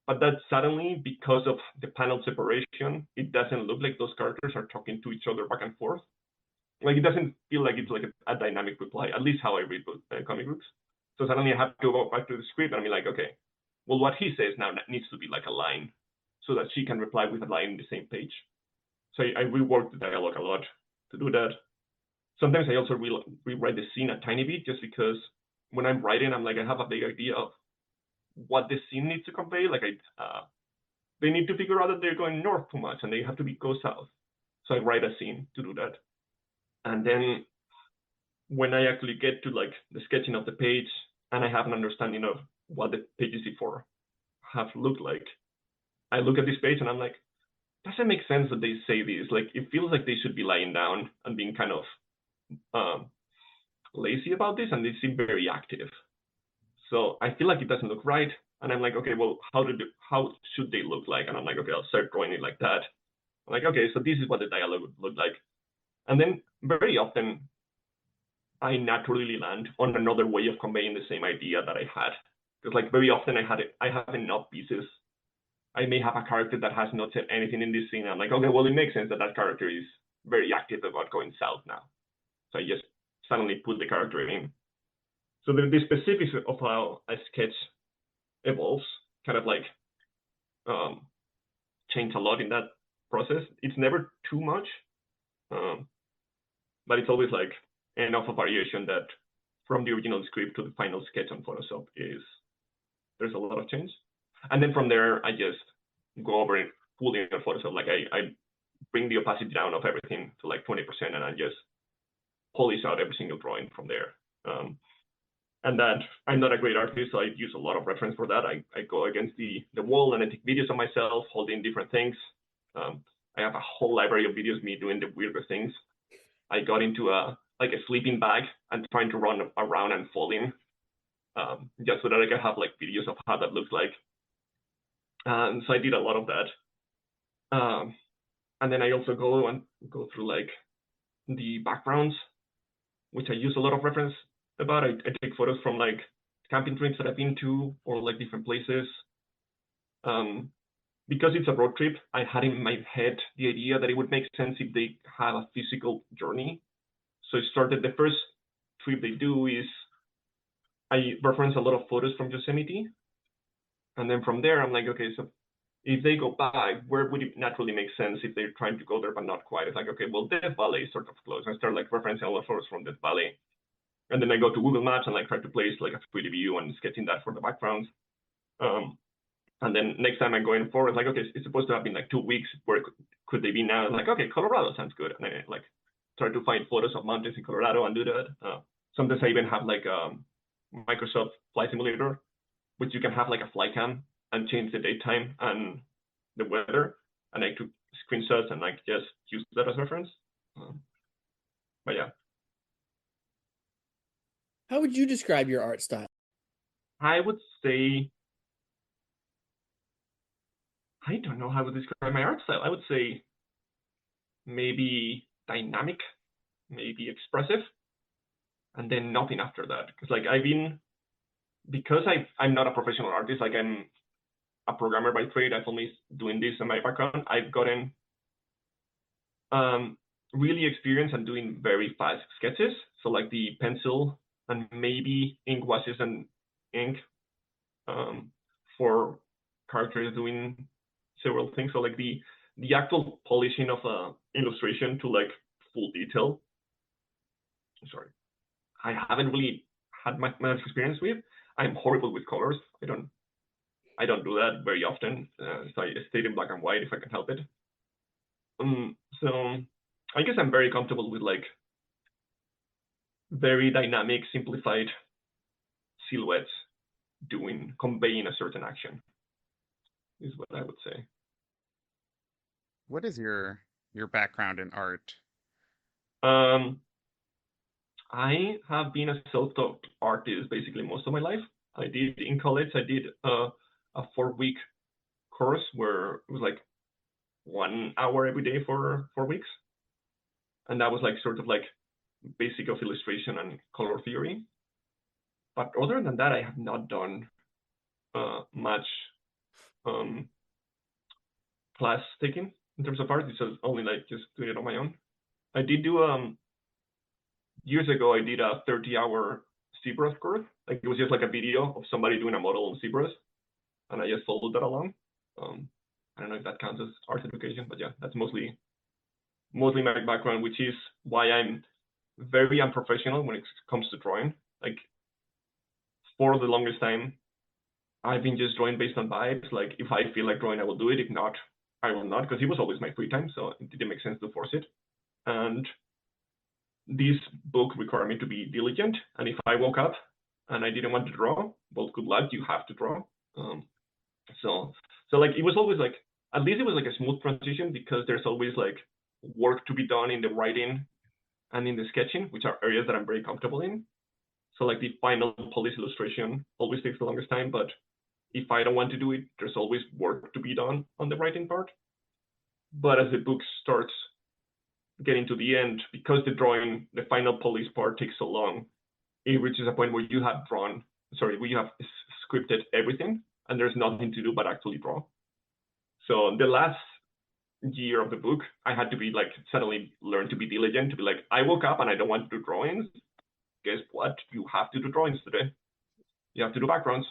But that suddenly, because of the panel separation, it doesn't look like those characters are talking to each other back and forth. Like it doesn't feel like it's like a dynamic reply, at least how I read comic books. So suddenly I have to go back to the script and be like, okay, well, what he says now needs to be like a line so that she can reply with a line in the same page. So I rework the dialogue a lot to do that. Sometimes I also rewrite the scene a tiny bit, just because when I'm writing, I'm like, I have a big idea of what the scene needs to convey. Like they need to figure out that they're going north too much and they have to go south. So I write a scene to do that. And then when I actually get to like the sketching of the page and I have an understanding of what the pages before have looked like, I look at this page and I'm like, doesn't make sense that they say this. Like it feels like they should be lying down and being kind of lazy about this, and they seem very active. So I feel like it doesn't look right. And I'm like, okay, well, how should they look like? And I'm like, okay, I'll start drawing it like that. I'm like, okay, so this is what the dialogue would look like. And then very often I naturally land on another way of conveying the same idea that I had. Because like very often I have enough pieces. I may have a character that has not said anything in this scene. I'm like, okay, well, it makes sense that that character is very active about going south now. So I just suddenly put the character in. So the specifics of how a sketch evolves kind of like change a lot in that process. It's never too much, but it's always like enough of variation that from the original script to the final sketch on Photoshop there's a lot of change. And then from there, I just go over it fully in Photoshop. Like I bring the opacity down of everything to like 20%, and I just polish out every single drawing from there. And that I'm not a great artist, so I use a lot of reference for that. I go against the wall and I take videos of myself holding different things. I have a whole library of videos of me doing the weirdest things. I got into a sleeping bag and trying to run around and falling, just so that I can have like videos of how that looks like. So I did a lot of that. And then I also go through like the backgrounds, which I use a lot of reference about. I take photos from like camping trips that I've been to or like different places. Because it's a road trip, I had in my head the idea that it would make sense if they have a physical journey. So I started the first trip they do is I reference a lot of photos from Yosemite. And then from there, I'm like, okay, so if they go back, where would it naturally make sense if they're trying to go there but not quite? It's like, okay, well, Death Valley is sort of close. I start like referencing all the photos from Death Valley. And then I go to Google Maps and like try to place like a 3D view and sketching that for the backgrounds. And then next time I'm going forward, like, okay, it's supposed to have been like 2 weeks. Where could they be now? I'm like, okay, Colorado sounds good. And I like try to find photos of mountains in Colorado and do that. Sometimes I even have like Microsoft Flight Simulator, which you can have like a flight cam and change the date time and the weather. And I took screenshots and like just use that as reference. But yeah. How would you describe your art style? I would say, I don't know how to describe my art style. I would say maybe dynamic, maybe expressive, and then nothing after that. Because like because I'm not a professional artist, like I'm a programmer by trade, I've only doing this in my background, I've gotten really experienced and doing very fast sketches. So like the pencil and maybe ink washes and ink for characters doing several things. So like the actual polishing of a illustration to like full detail. Sorry, I haven't really had much experience with. I'm horrible with colors. I don't do that very often. So I stay in black and white if I can help it. So I guess I'm very comfortable with like very dynamic, simplified silhouettes conveying a certain action is what I would say. What is your background in art? I have been a self-taught artist basically most of my life. I did in college, I did a 4-week course where it was like 1 hour every day for 4 weeks. And that was like sort of like basic of illustration and color theory. But other than that, I have not done much class taking in terms of art. It's only like just doing it on my own. I did do years ago. I did a 30-hour ZBrush course. Like it was just like a video of somebody doing a model on ZBrush, and I just followed that along. I don't know if that counts as art education, but yeah, that's mostly my background, which is why I'm very unprofessional when it comes to drawing. Like for the longest time, I've been just drawing based on vibes. Like if I feel like drawing, I will do it. If not, I will not, because it was always my free time, so it didn't make sense to force it. And this book required me to be diligent. And if I woke up and I didn't want to draw, well, good luck, you have to draw. So like it was always like, at least it was like a smooth transition, because there's always like work to be done in the writing and in the sketching, which are areas that I'm very comfortable in. So like the final polish illustration always takes the longest time, but if I don't want to do it, there's always work to be done on the writing part. But as the book starts getting to the end, because the final polish part takes so long, it reaches a point where you have where you have scripted everything and there's nothing to do but actually draw. So the last year of the book, I had to be like suddenly learn to be diligent, to be like, I woke up and I don't want to do drawings. Guess what? You have to do drawings today. You have to do backgrounds.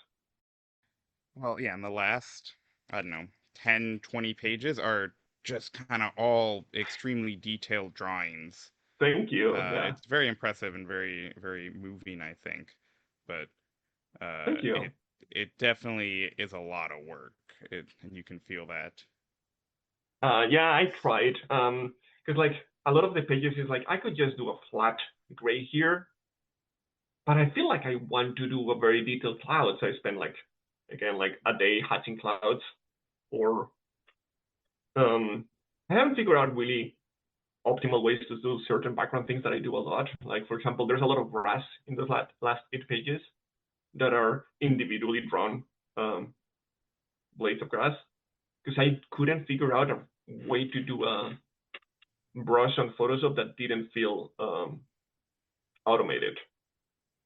Well, yeah, and the last, I don't know, 10, 20 pages are just kind of all extremely detailed drawings. Thank you. Yeah. It's very impressive and very, very moving, I think. But Thank you. It definitely is a lot of work, and you can feel that. Yeah, I tried. Because like a lot of the pages is like, I could just do a flat gray here, but I feel like I want to do a very detailed cloud. So I spend like, again, like a day hatching clouds, or I haven't figured out really optimal ways to do certain background things that I do a lot. Like, for example, there's a lot of grass in the last 8 pages that are individually drawn blades of grass, because I couldn't figure out a way to do a brush on Photoshop that didn't feel automated.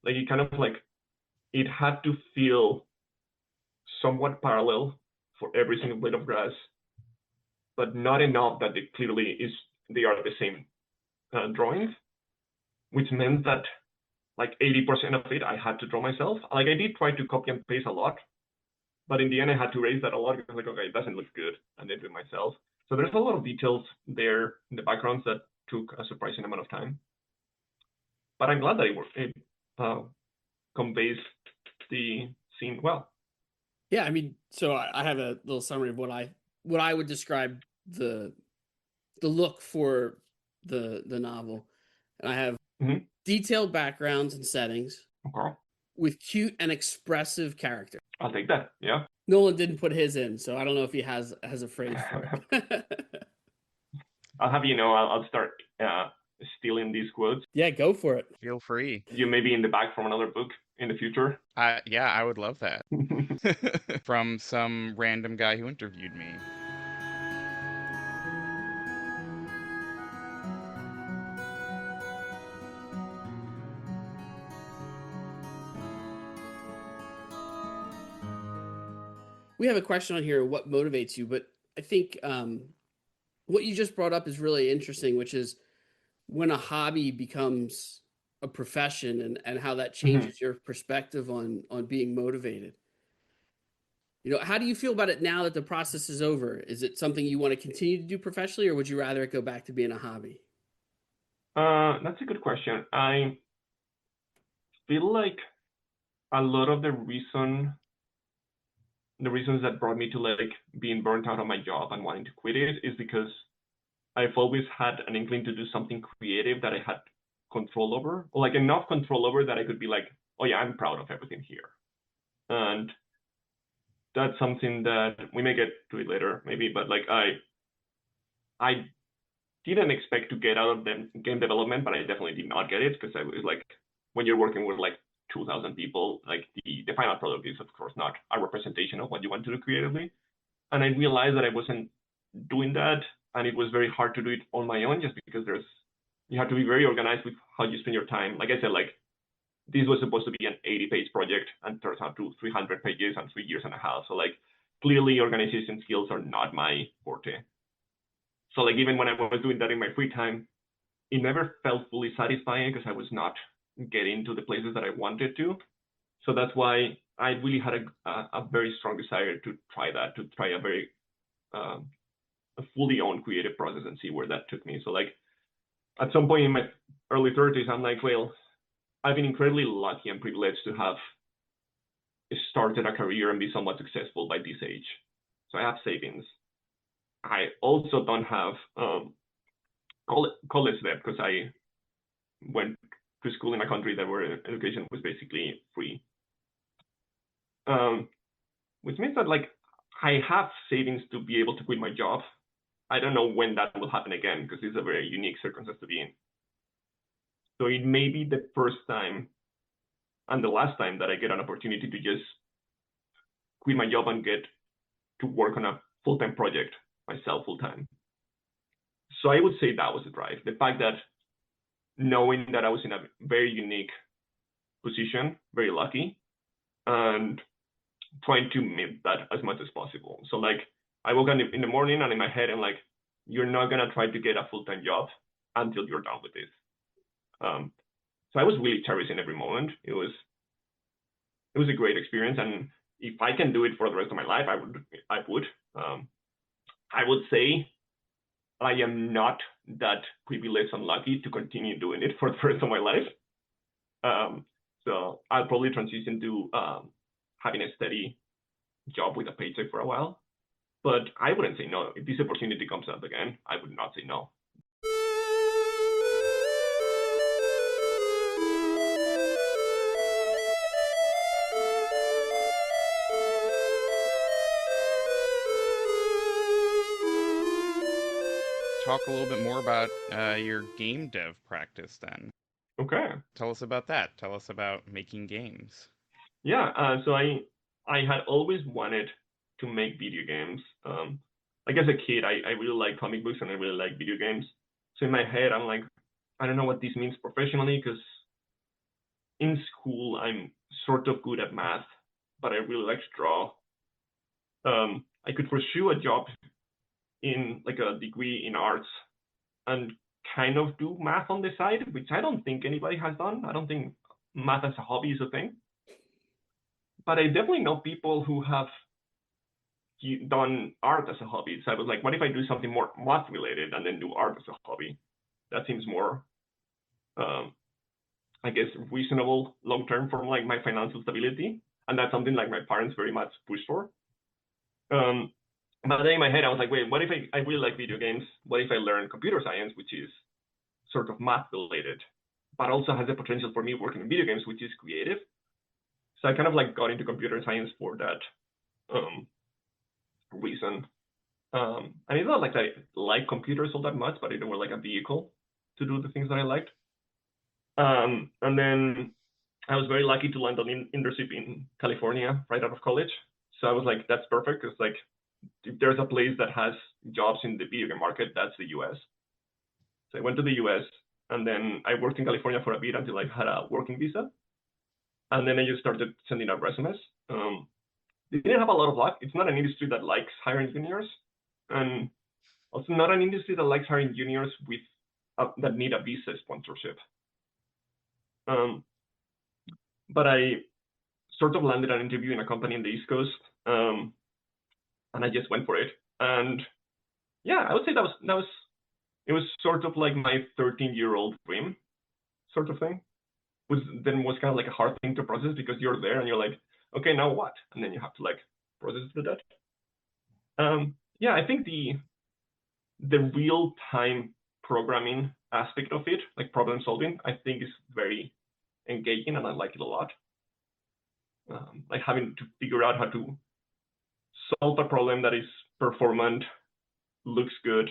Like it kind of like it had to feel somewhat parallel for every single blade of grass, but not enough that it clearly is they are the same drawings, which meant that like 80% of it I had to draw myself. Like I did try to copy and paste a lot, but in the end I had to erase that a lot because like, okay, it doesn't look good, and then do it myself. So there's a lot of details there in the backgrounds that took a surprising amount of time. But I'm glad that it conveys the scene well. Yeah, I mean, so I have a little summary of what I would describe the look for the novel, and I have Mhm. detailed backgrounds and settings Okay, with cute and expressive characters. I'll take that. Yeah. Nolan didn't put his in, so I don't know if he has a phrase for it. I'll have you know, I'll start stealing these quotes. Yeah, go for it. Feel free. You may be in the back from another book in the future. Yeah, I would love that. From some random guy who interviewed me. We have a question on here, what motivates you, but I think what you just brought up is really interesting, which is when a hobby becomes a profession and how that changes your perspective on being motivated. You know, how do you feel about it now that the process is over? Is it something you want to continue to do professionally, or would you rather it go back to being a hobby? That's a good question. I feel like a lot of the reasons that brought me to like being burnt out on my job and wanting to quit it is because I've always had an inkling to do something creative that I had control over, or like enough control over that I could be like, oh yeah, I'm proud of everything here. And that's something that we may get to it later, maybe, but like I didn't expect to get out of the game development, but I definitely did not get it because I was like, when you're working with like 2,000 people, like the final product is of course not a representation of what you want to do creatively. And I realized that I wasn't doing that, and it was very hard to do it on my own just because you have to be very organized with how you spend your time. Like I said, like this was supposed to be an 80-page project and turns out to 300 pages and 3 years and a half. So like clearly organization skills are not my forte. So like even when I was doing that in my free time, it never felt fully satisfying because I was not getting to the places that I wanted to. So that's why I really had a very strong desire to try a very a fully owned creative process and see where that took me. So like at some point in my early 30s, I'm like, well, I've been incredibly lucky and privileged to have started a career and be somewhat successful by this age. So I have savings. I also don't have college debt because I went to school in a country where education was basically free. Which means that like I have savings to be able to quit my job. I don't know when that will happen again because it's a very unique circumstance to be in. So it may be the first time and the last time that I get an opportunity to just quit my job and get to work on a full-time project myself full-time. So I would say that was the drive. The fact that knowing that I was in a very unique position, very lucky, and trying to meet that as much as possible. So like I woke up in the morning and in my head, I'm like, you're not gonna try to get a full-time job until you're done with this. So I was really cherishing every moment. It was a great experience, and if I can do it for the rest of my life, I would. I would say I am not that privileged and lucky to continue doing it for the rest of my life. So I'll probably transition to having a steady job with a paycheck for a while. But I wouldn't say no. If this opportunity comes up again, I would not say no. Talk a little bit more about your game dev practice then. Okay. Tell us about that. Tell us about making games. Yeah, so I had always wanted to make video games. Like as a kid, I really like comic books and I really like video games. So in my head, I'm like, I don't know what this means professionally because in school I'm sort of good at math, but I really like to draw. I could pursue a job in like a degree in arts and kind of do math on the side, which I don't think anybody has done. I don't think math as a hobby is a thing. But I definitely know people who have done art as a hobby. So I was like, what if I do something more math related and then do art as a hobby? That seems more, I guess, reasonable long term for like my financial stability. And that's something like my parents very much push for. But then in my head, I was like, wait, what if I really like video games? What if I learn computer science, which is sort of math related, but also has the potential for me working in video games, which is creative. So I kind of like got into computer science for that reason. And it's not like I like computers all that much, but it was like a vehicle to do the things that I liked. And then I was very lucky to land on an internship in California right out of college. So I was like, that's perfect. It's like, if there's a place that has jobs in the video game market, that's the US. So I went to the US and then I worked in California for a bit until I had a working visa. And then I just started sending out resumes. They didn't have a lot of luck. It's not an industry that likes hiring juniors, and also not an industry that likes hiring juniors with that need a visa sponsorship. But I sort of landed an interview in a company in the East Coast, and I just went for it. And yeah, I would say it was sort of like my 13-year-old dream, sort of thing. Was kind of like a hard thing to process because you're there and you're like, okay, now what? And then you have to like process through that. Yeah, I think the real time programming aspect of it, like problem solving, I think is very engaging and I like it a lot. Like having to figure out how to solve a problem that is performant, looks good,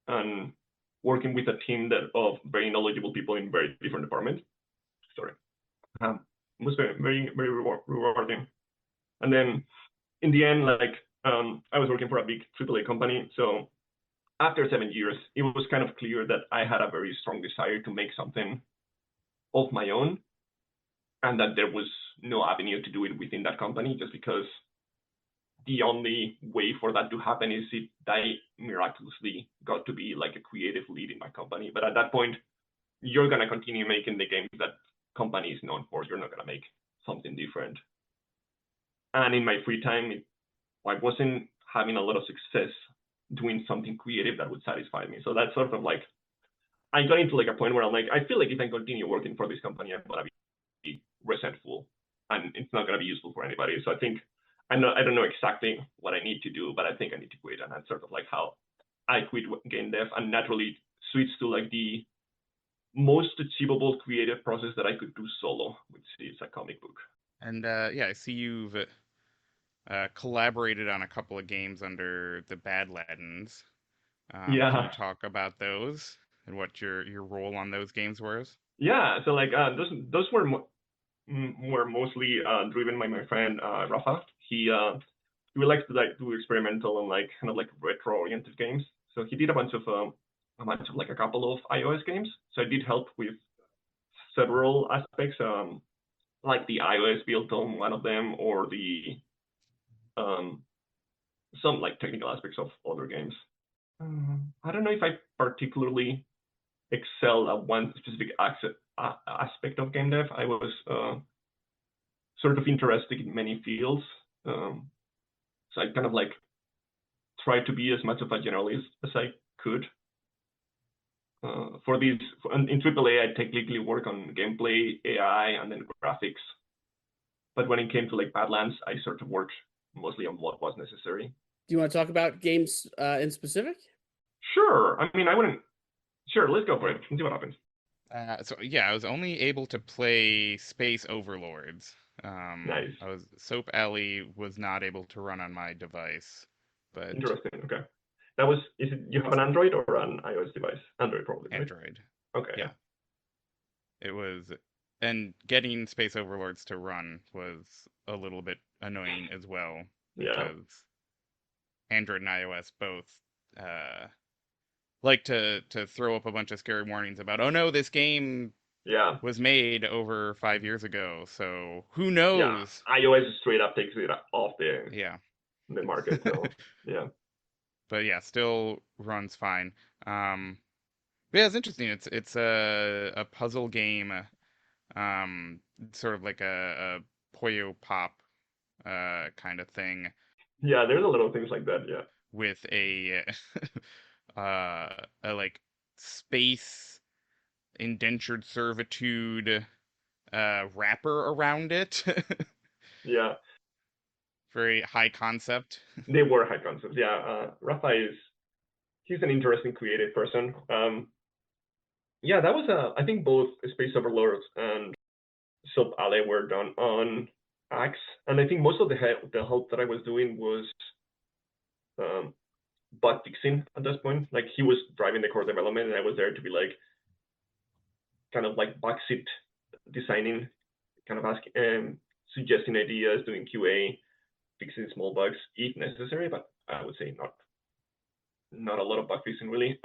and working with a team of very knowledgeable people in very different departments. Sorry. It was very, very, very rewarding. And then in the end, like I was working for a big AAA company. So after 7 years, it was kind of clear that I had a very strong desire to make something of my own, and that there was no avenue to do it within that company, just because the only way for that to happen is if I miraculously got to be like a creative lead in my company. But at that point, you're gonna continue making the games that company is known for. You're not gonna make something different. And in my free time, I wasn't having a lot of success doing something creative that would satisfy me. So that's sort of like, I got into like a point where I'm like, I feel like if I continue working for this company, I'm gonna be resentful and it's not gonna be useful for anybody. So I think, I don't know exactly what I need to do, but I think I need to quit. And that's sort of like how I quit game dev and naturally switched to like the most achievable creative process that I could do solo, which is a comic book. And yeah, I see you've collaborated on a couple of games under the Badlands. Yeah. Can you talk about those and what your role on those games was? Yeah, so like those were mostly driven by my friend Rafa. He likes to like do experimental and like kind of like retro oriented games. So he did a bunch of like a couple of iOS games. So I did help with several aspects, like the iOS build on one of them, or the some like technical aspects of other games. I don't know if I particularly excel at one specific aspect of game dev. I was sort of interested in many fields. So I kind of like tried to be as much of a generalist as I could. For these, in AAA, I technically work on gameplay, AI, and then graphics. But when it came to like Badlands, I sort of worked mostly on what was necessary. Do you want to talk about games in specific? Sure. I mean, I wouldn't. Sure, let's go for it and see what happens. So yeah, I was only able to play Space Overlords. Nice. Soap Alley was not able to run on my device, but interesting. Okay, that was. Is it? You have an Android or an iOS device? Android probably. Right? Android. Okay. Yeah. It was, and getting Space Overlords to run was a little bit annoying as well, because Android and iOS both like to throw up a bunch of scary warnings about, oh no, this game Yeah, was made over 5 years ago. So who yeah. knows? iOS straight up takes it off Yeah. the market. So yeah, But yeah, still runs fine. But yeah, it's interesting. It's a puzzle game, sort of like a Puyo Pop kind of thing yeah. There's a lot of things like that. Yeah, with a like space indentured servitude wrapper around it. yeah. Very high concept. They were high concepts. Yeah, Rafa he's an interesting creative person. Yeah, that was I think both Space Overlords and Sub Alley were done on Axe, and I think most of the help that I was doing was um, bug fixing at this point. Like he was driving the core development, and I was there to be like kind of like backseat designing, kind of asking, suggesting ideas, doing QA, fixing small bugs if necessary. But I would say not a lot of bug fixing really.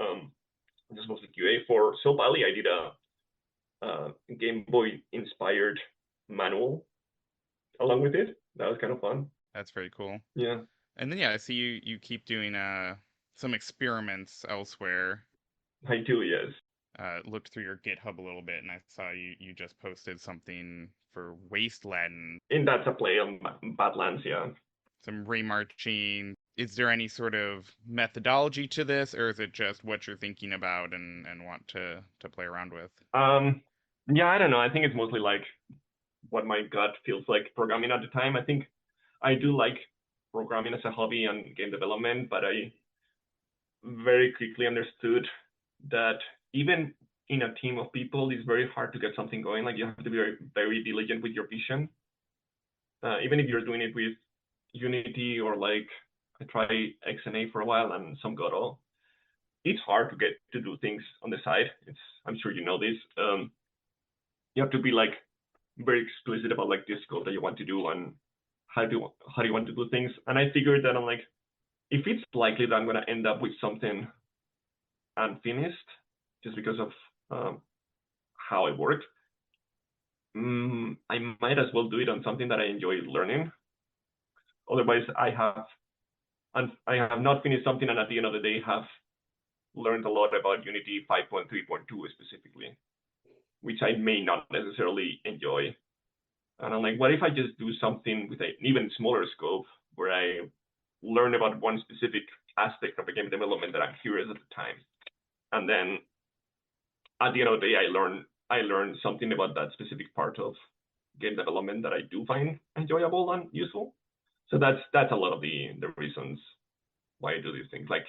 Just mostly QA for Soap Alley. I did a Game Boy inspired manual along with it. That was kind of fun. That's very cool. Yeah, And then yeah, I see you keep doing some experiments elsewhere. I do. Yes, Looked through your GitHub a little bit, and I saw you just posted something for Wasteland, and that's a play on Badlands. Yeah. some remarching. Is there any sort of methodology to this, or is it just what you're thinking about and want to play around with? Yeah, I don't know. I think it's mostly like what my gut feels like programming at the time. I think I do like programming as a hobby and game development, but I very quickly understood that even in a team of people, it's very hard to get something going. Like you have to be very, very diligent with your vision. Even if you're doing it with Unity or like I tried XNA for a while and some Godot, it's hard to get to do things on the side. I'm sure you know this. You have to be like very explicit about like this scope that you want to do and how do you want to do things. And I figured that I'm like, if it's likely that I'm gonna end up with something unfinished just because of how I work, I might as well do it on something that I enjoy learning. Otherwise, I have not finished something, and at the end of the day, have learned a lot about Unity 5.3.2 specifically, which I may not necessarily enjoy. And I'm like, what if I just do something with an even smaller scope where I learn about one specific aspect of the game development that I'm curious at the time, and then at the end of the day, I learn something about that specific part of game development that I do find enjoyable and useful. So that's a lot of the reasons why I do these things. Like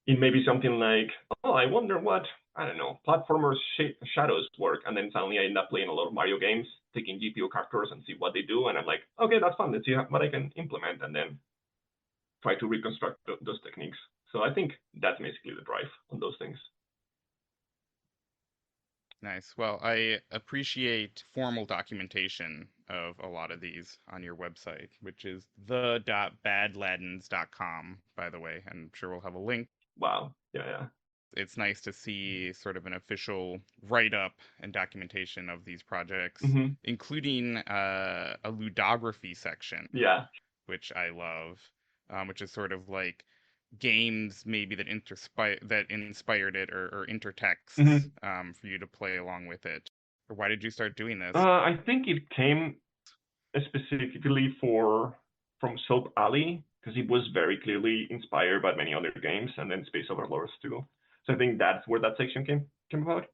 it may be something like, oh, I wonder what, I don't know, platformers shadows work, and then suddenly I end up playing a lot of Mario games, taking GPU characters and see what they do, and I'm like, okay, that's fun. Let's see what I can implement, and then try to reconstruct those techniques. So I think that's basically the drive on those things. Nice. Well, I appreciate formal documentation of a lot of these on your website, which is the.badladdens.com, by the way. I'm sure we'll have a link. Wow. Yeah. It's nice to see sort of an official write-up and documentation of these projects, including a ludography section, Yeah. which I love, which is sort of like games maybe that inspired it or intertexts for you to play along with it. Or why did you start doing this? I think it came specifically from Soap Alley because it was very clearly inspired by many other games, and then Space Overlords too. So I think that's where that section came about.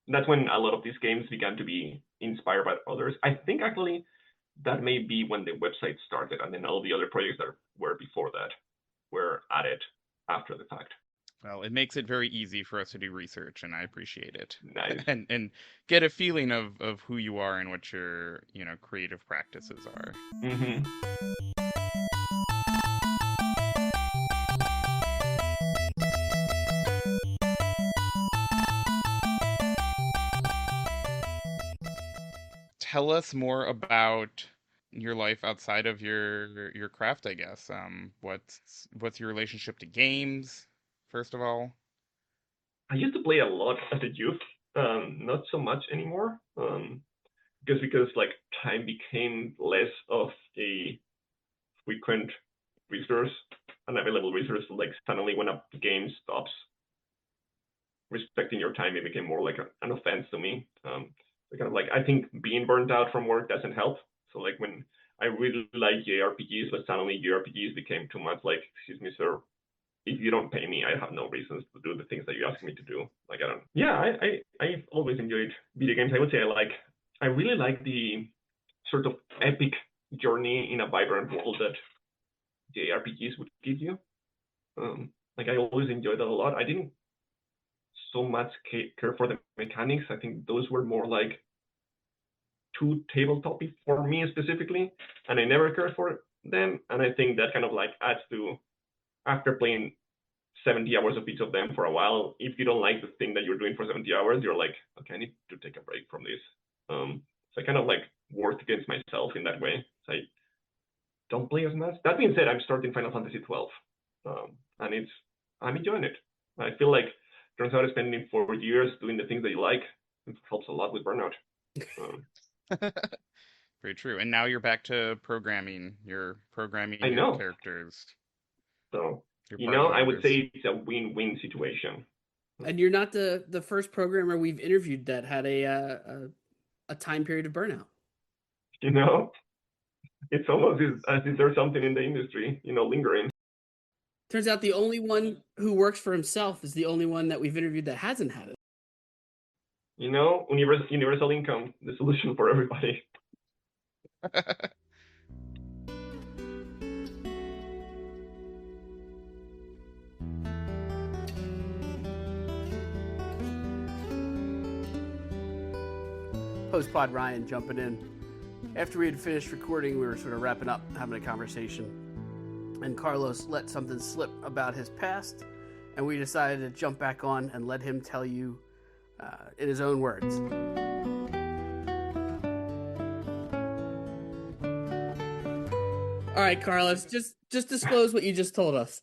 That's when a lot of these games began to be inspired by others. I think actually that may be when the website started, and then all the other projects that were before that were added after the fact. Well, it makes it very easy for us to do research, and I appreciate it. Nice. And get a feeling of who you are and what your creative practices are. Tell us more about your life outside of your craft, I guess. What's your relationship to games, first of all? I used to play a lot as a youth. not so much anymore. Because like time became less of a frequent resource, an available resource. Like suddenly when a game stops respecting your time, it became more like an offense to me. So kind of like I think being burnt out from work doesn't help. So like when I really like JRPGs, but suddenly JRPGs became too much like, excuse me, sir, if you don't pay me, I have no reasons to do the things that you ask me to do. Like I don't. Yeah, I've always enjoyed video games. I would say I really like the sort of epic journey in a vibrant world that JRPGs would give you. Like I always enjoyed that a lot. I didn't so much care for the mechanics. I think those were more like too tabletopy for me specifically, and I never cared for them. And I think that kind of like adds to, after playing 70 hours of each of them for a while, if you don't like the thing that you're doing for 70 hours, you're like, okay, I need to take a break from this. So I kind of like worked against myself in that way. So I don't play as much. That being said, I'm starting Final Fantasy 12, and I'm enjoying it. I feel like turns out spending 4 years doing the things that you like, it helps a lot with burnout. Very true. And now you're back to programming. You're programming I your know. characters. So Your I would members. say it's a win-win situation. And you're not the first programmer we've interviewed that had a time period of burnout. It's almost as if there's something in the industry, lingering. Turns out the only one who works for himself is the only one that we've interviewed that hasn't had it. Universal income, the solution for everybody. Post-pod Ryan jumping in. After we had finished recording, we were sort of wrapping up, having a conversation. And Carlos let something slip about his past, and we decided to jump back on and let him tell you in his own words. All right, Carlos, just disclose what you just told us.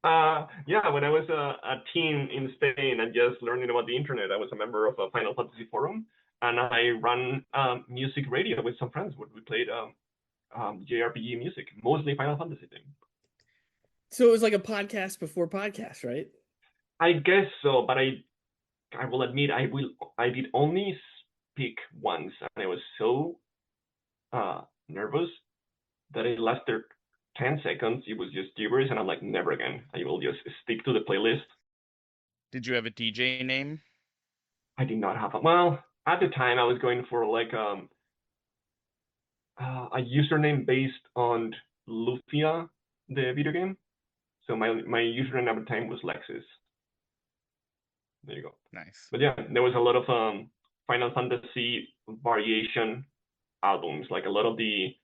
Yeah, when I was a teen in Spain and just learning about the internet, I was a member of a Final Fantasy forum, and I ran music radio with some friends. We played JRPG music, mostly Final Fantasy thing. So it was like a podcast before podcast, right? I guess so, but I will admit I did only speak once, and I was so nervous that it lasted 10 seconds. It was just gibberish, and I'm like, never again. I will just stick to the playlist. Did you have a DJ name? I did not have well, at the time I was going for like a username based on Lufia, the video game. So my username at the time was Lexus. There you go. Nice. But yeah, there was a lot of Final Fantasy variation albums, like a lot of the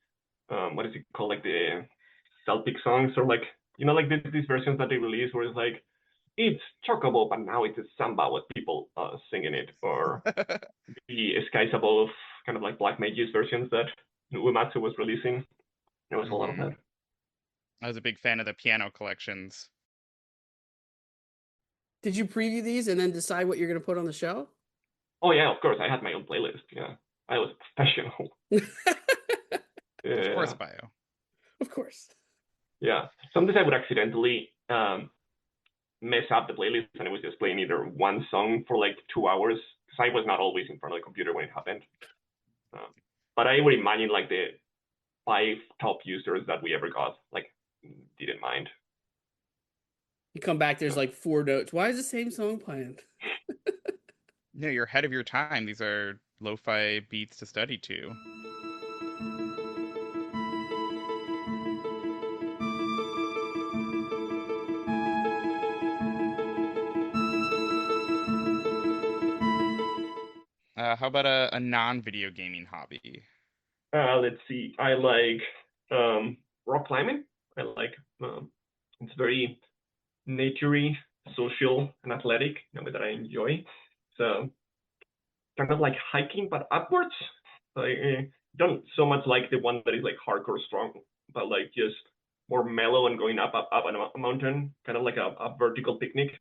what is it called, like the Celtic songs, or like like these versions that they release where it's like, it's Chocobo, but now it's a samba with people singing it, or the Skies Above, kind of like Black Mage's versions that Uematsu was releasing. There was a lot of that. I was a big fan of the piano collections. Did you preview these and then decide what you're going to put on the show? Oh yeah, of course. I had my own playlist. Yeah, I was a professional. Of course, Bio. Of course. Yeah. Sometimes I would accidentally mess up the playlist, and I was just playing either one song for like 2 hours, because I was not always in front of the computer when it happened. But I would imagine like the 5 top users that we ever got, like, didn't mind. You come back, there's like 4 notes. Why is the same song playing? No, you're ahead of your time. These are lo-fi beats to study to. How about a non-video gaming hobby? Let's see. I like rock climbing. I like it's very naturey, social, and athletic. That I enjoy. So kind of like hiking, but upwards. I don't so much like the one that is like hardcore strong, but like just more mellow and going up a mountain, kind of like a vertical picnic.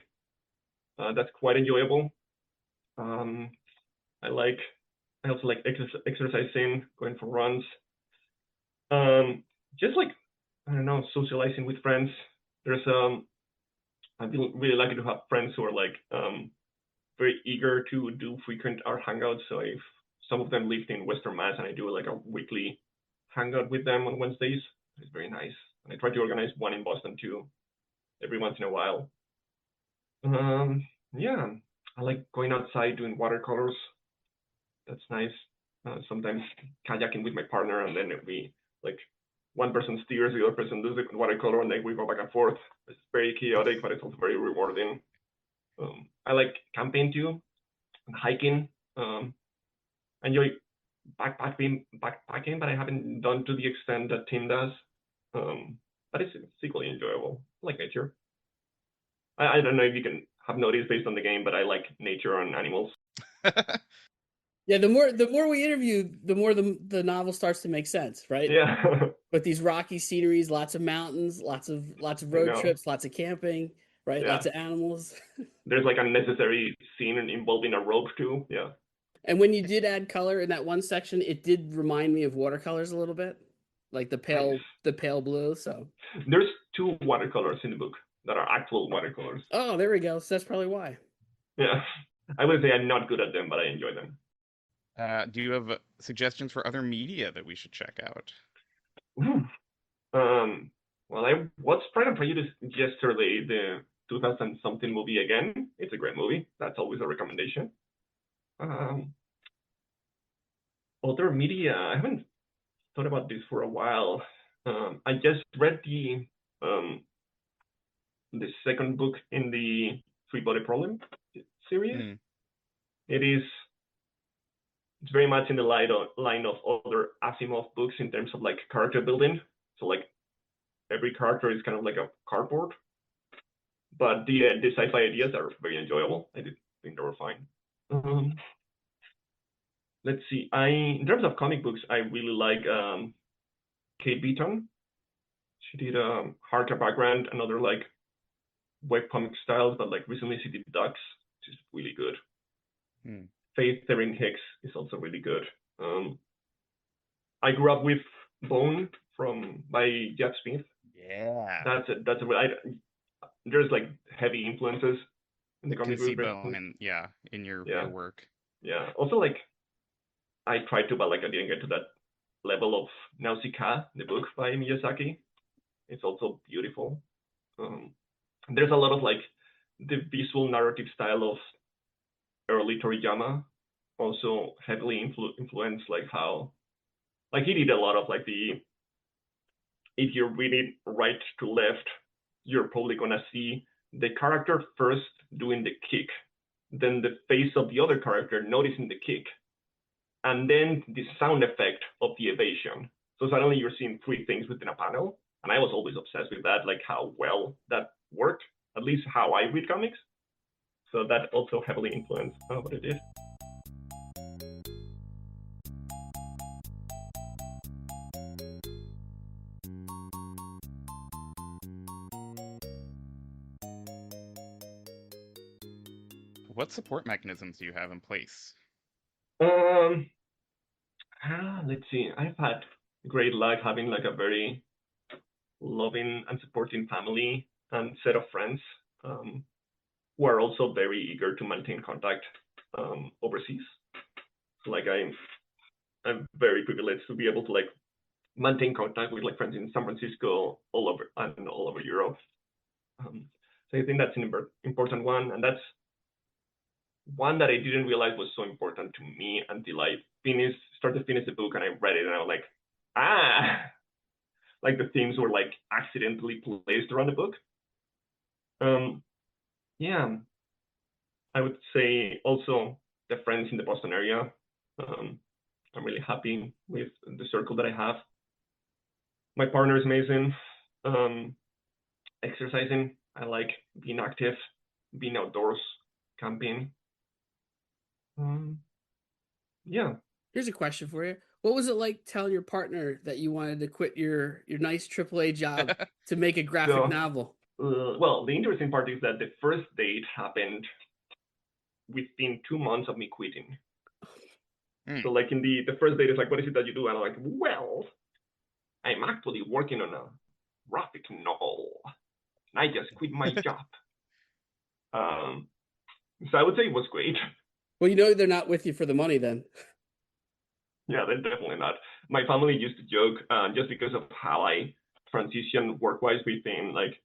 That's quite enjoyable. Um, I also like exercising, going for runs. Just like, I don't know, socializing with friends. There's I'd be really lucky to have friends who are like very eager to do frequent art hangouts. So if some of them lived in Western Mass, and I do like a weekly hangout with them on Wednesdays. It's very nice. And I try to organize one in Boston too, every once in a while. Yeah, I like going outside doing watercolors. That's nice. Sometimes kayaking with my partner, and then we like one person steers, the other person does the watercolor, and then we go back and forth. It's very chaotic, but it's also very rewarding. I like camping too, and hiking. I enjoy backpacking, but I haven't done to the extent that Tim does. But it's equally enjoyable. I like nature. I don't know if you can have noticed based on the game, but I like nature and animals. Yeah, the more we interview, the more the novel starts to make sense, right? Yeah. With these rocky sceneries, lots of mountains, lots of road trips, lots of camping, right? Yeah. Lots of animals. There's like a necessary scene involving a rope too. Yeah. And when you did add color in that one section, it did remind me of watercolors a little bit, like the pale blue. So there's 2 watercolors in the book that are actual watercolors. Oh, there we go. So that's probably why. Yeah. I would say I'm not good at them, but I enjoy them. Do you have suggestions for other media that we should check out? Well, I watched Pride and Prejudice yesterday, the 2000 something movie again. It's a great movie. That's always a recommendation. Other media, I haven't thought about this for a while. I just read the second book in the Three-Body Problem series. It's very much in the line of other Asimov books in terms of like character building. So like every character is kind of like a cardboard, but the sci-fi ideas are very enjoyable. I did think they were fine. Let's see. In terms of comic books, I really like Kate Beaton. She did Harker Background and other like webcomic styles, but like recently she did Ducks, which is really good. Faith Therin Hicks is also really good. I grew up with Bone by Jeff Smith. Yeah. That's there's like heavy influences in the comic book. Bone and in your work. Yeah. Also like I tried to, but like I didn't get to that level of Nausicaa, the book by Miyazaki. It's also beautiful. There's a lot of like the visual narrative style of early Toriyama, also heavily influenced like how, like he did a lot of like if you read it right to left, you're probably gonna see the character first doing the kick, then the face of the other character noticing the kick, and then the sound effect of the evasion. So suddenly you're seeing 3 things within a panel. And I was always obsessed with that, like how well that worked, at least how I read comics. So that also heavily influenced what I did. What support mechanisms do you have in place? Let's see. I've had great luck having like a very loving and supporting family and set of friends who are also very eager to maintain contact overseas. Like I'm very privileged to be able to like maintain contact with like friends in San Francisco, all over Europe. So I think that's an important one, and that's one that I didn't realize was so important to me until I started to finish the book and I read it and I was like, like the themes were like accidentally placed around the book. Yeah, I would say also the friends in the Boston area. I'm really happy with the circle that I have. My partner is amazing. Exercising, I like being active, being outdoors, camping. Yeah. Here's a question for you. What was it like telling your partner that you wanted to quit your nice AAA job to make a graphic novel? Well, the interesting part is that the first date happened within 2 months of me quitting. Hmm. So like in the first day, it's like, what is it that you do? And I'm like, well, I'm actually working on a graphic novel. And I just quit my job. So I would say it was great. Well, they're not with you for the money then. Yeah, they're definitely not. My family used to joke just because of how I transitioned work-wise between like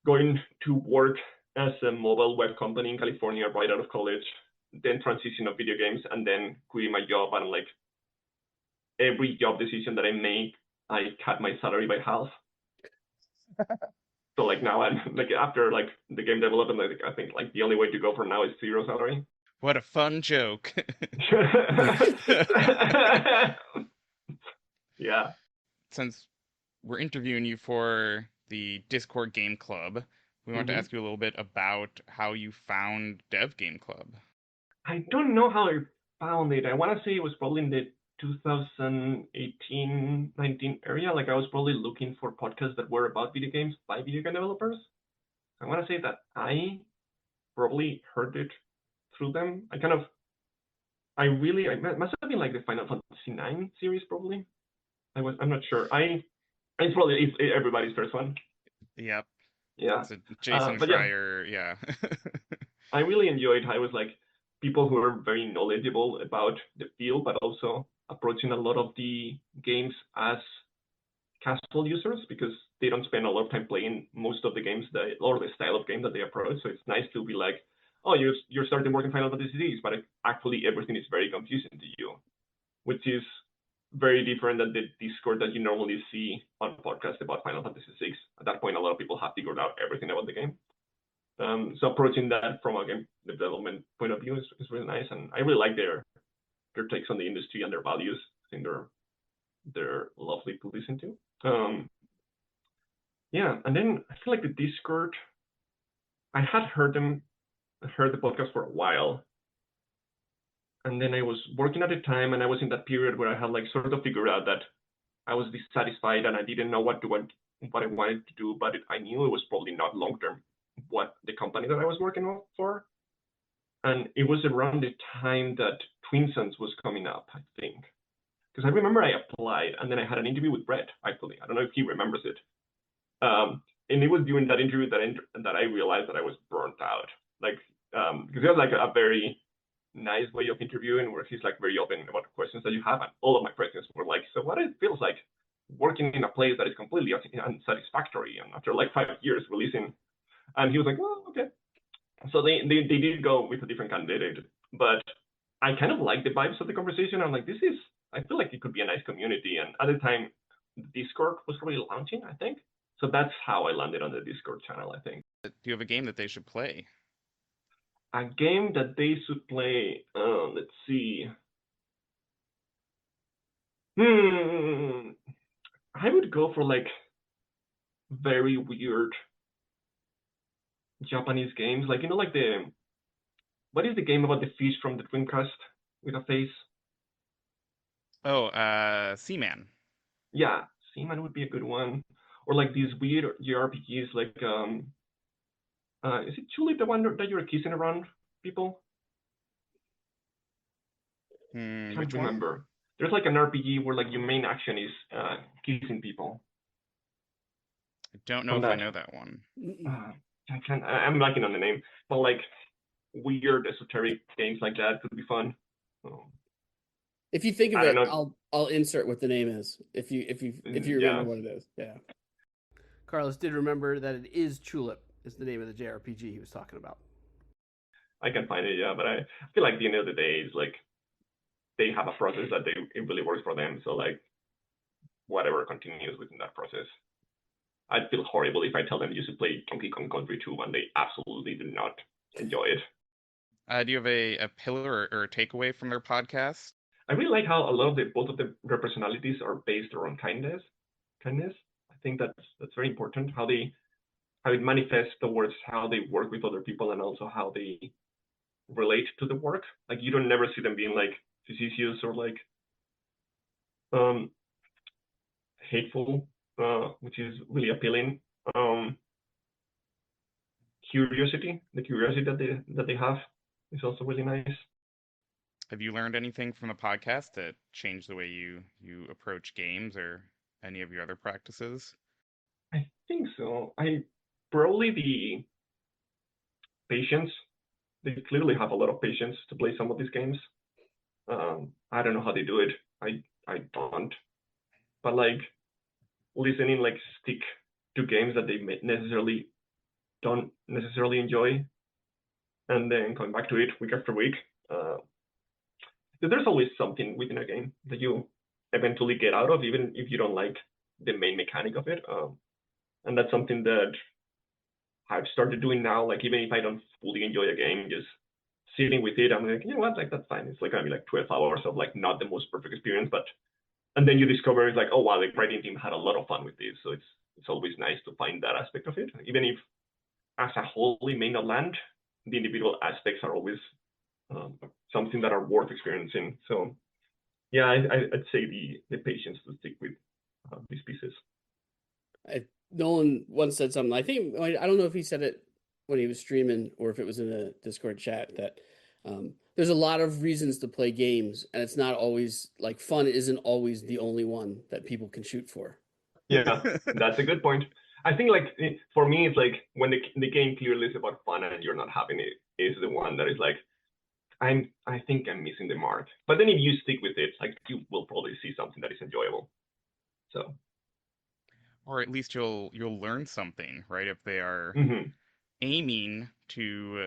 going to work as a mobile web company in California right out of college, then transition of video games, and then quitting my job. And like every job decision that I make, I cut my salary by half. So like now I'm like after like the game development, like, I think like the only way to go for now is zero salary. What a fun joke. Yeah. Since we're interviewing you for the Discord Game Club, we want to ask you a little bit about how you found Dev Game Club. I don't know how I found it. I want to say it was probably in the 2018-19 area. Like I was probably looking for podcasts that were about video games by video game developers. I want to say that I probably heard it through them. I must have been like the Final Fantasy IX series probably. I'm not sure. It's probably everybody's first one. Yep. Yeah. It's a Jason but Schreier, yeah. I really enjoyed how it was like people who are very knowledgeable about the field, but also approaching a lot of the games as casual users because they don't spend a lot of time playing most of the games or the style of game that they approach. So it's nice to be like, oh, you're starting working Final Fantasy VI, but actually everything is very confusing to you, which is very different than the Discord that you normally see on podcasts about Final Fantasy VI. At that point, a lot of people have figured out everything about the game. So approaching that from a game development point of view is really nice, and I really like their takes on the industry and their values. I think they're lovely to listen to. Yeah, and then I feel like the Discord, I had heard the podcast for a while, and then I was working at the time, and I was in that period where I had like sort of figured out that I was dissatisfied and I didn't know what I wanted to do, but I knew it was probably not long term what the company that I was working for. And it was around the time that Twin Suns was coming up, I think. Because I remember I applied and then I had an interview with Brett, actually. I don't know if he remembers it. And it was during that interview that I realized that I was burnt out. Like, because he has like a very nice way of interviewing where he's like very open about the questions that you have. And all of my questions were like, so what it feels like working in a place that is completely unsatisfactory and after like 5 years releasing. And he was like, well, okay. So they did go with a different candidate, but I kind of like the vibes of the conversation. I'm like, I feel like it could be a nice community. And at the time, Discord was probably launching, I think. So that's how I landed on the Discord channel, I think. Do you have a game that they should play? A game that they should play, let's see. I would go for like very weird Japanese games. Like, like what is the game about the fish from the Dreamcast with a face? Oh, Seaman. Yeah, Seaman would be a good one. Or like these weird JRPGs like, is it Tulip the one that you're kissing around people? Can't remember. One? There's like an RPG where like your main action is kissing people. I don't know if I know that one. I'm blanking on the name, but like weird esoteric games like that could be fun. If you think of it, I'll insert what the name is. If you remember what it is, yeah. Carlos did remember that it is Tulip is the name of the JRPG he was talking about. I can find it, yeah, but I feel like at the end of the day, it's like they have a process that it really works for them. So like whatever continues within that process. I'd feel horrible if I tell them you should play Donkey Kong Country 2 and they absolutely do not enjoy it. Do you have a pillar or a takeaway from their podcast? I really like how a lot of both of their personalities are based around kindness. I think that's very important. How it manifests towards how they work with other people and also how they relate to the work. Like you don't never see them being like facetious or like hateful, which is really appealing. The curiosity that they have is also really nice. Have you learned anything from the podcast that changed the way you approach games or any of your other practices? I think so. I probably the patience. They clearly have a lot of patience to play some of these games. I don't know how they do it. I don't. But like listening like stick to games that they necessarily don't necessarily enjoy, and then coming back to it week after week. There's always something within a game that you eventually get out of, even if you don't like the main mechanic of it. And that's something that I've started doing now. Like even if I don't fully enjoy a game, just sitting with it, I'm like, you know what, like that's fine. It's like gonna be like 12 hours of like not the most perfect experience, but and then you discover it's like, oh wow, the writing team had a lot of fun with this. So it's always nice to find that aspect of it, even if as a whole it may not land. The individual aspects are always something that are worth experiencing. So yeah, I'd say the patience to stick with these pieces. Nolan once said something. I think I don't know if he said it when he was streaming or if it was in a Discord chat that there's a lot of reasons to play games, and it's not always like fun isn't always the only one that people can shoot for. Yeah, that's a good point. I think like for me, it's like when the game clearly is about fun and you're not having it is the one that is like I think I'm missing the mark. But then if you stick with it, like you will probably see something that is enjoyable. So Or at least you'll learn something, right? If they are mm-hmm. aiming to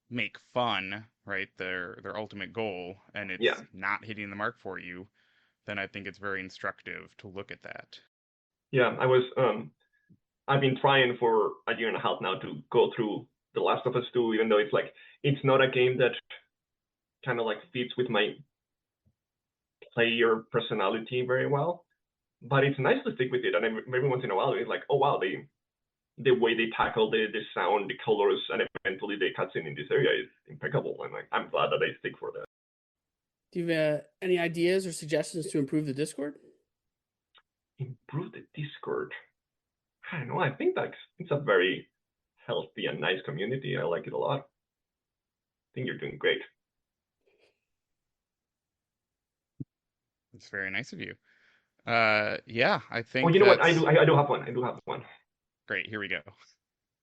make fun, right, their ultimate goal, and Yeah, it's not hitting the mark for you, then I think it's very instructive to look at that. yeah. I've been trying for a year and a half now to go through The Last of Us 2, even though it's like it's not a game that kind of like fits with my player personality very well. But it's nice to stick with it, and every once in a while it's like, oh wow, the way they tackle the sound, the colors, and eventually the cutscene in this area is impeccable, and like I'm glad that they stick for that. Do you have any ideas or suggestions to improve the Discord? Improve the Discord. I don't know. I think that it's a very healthy and nice community. I like it a lot. I think you're doing great. It's very nice of you. Yeah, I Oh, think you know what? I that's do. I do have one. I do have one. great. Here we go.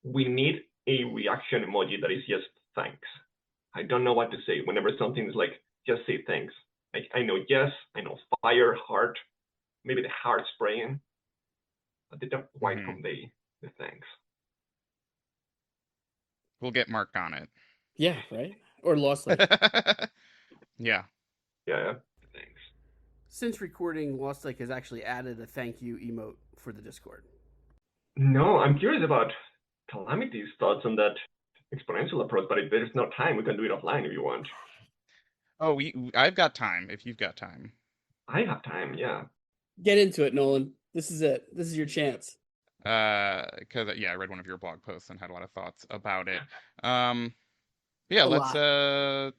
We need a reaction emoji that is just thanks. I don't know what to say whenever something is like just say thanks. Like I know yes, I know fire, heart, maybe the heart spraying, but they don't quite Mhm. convey the thanks. We'll get Mark on it. Yeah, right. Or Lost Lake. Yeah. Yeah. Thanks. Since recording, Lost Lake has actually added a thank you emote for the Discord. No, I'm curious about Calamity's thoughts on that exponential approach, but if there's no time, we can do it offline if you want. Oh, I've got time if you've got time. I have time, yeah. Get into it, Nolan. This is it. This is your chance. Because yeah, I read one of your blog posts and had a lot of thoughts about it. Yeah, A let's lot.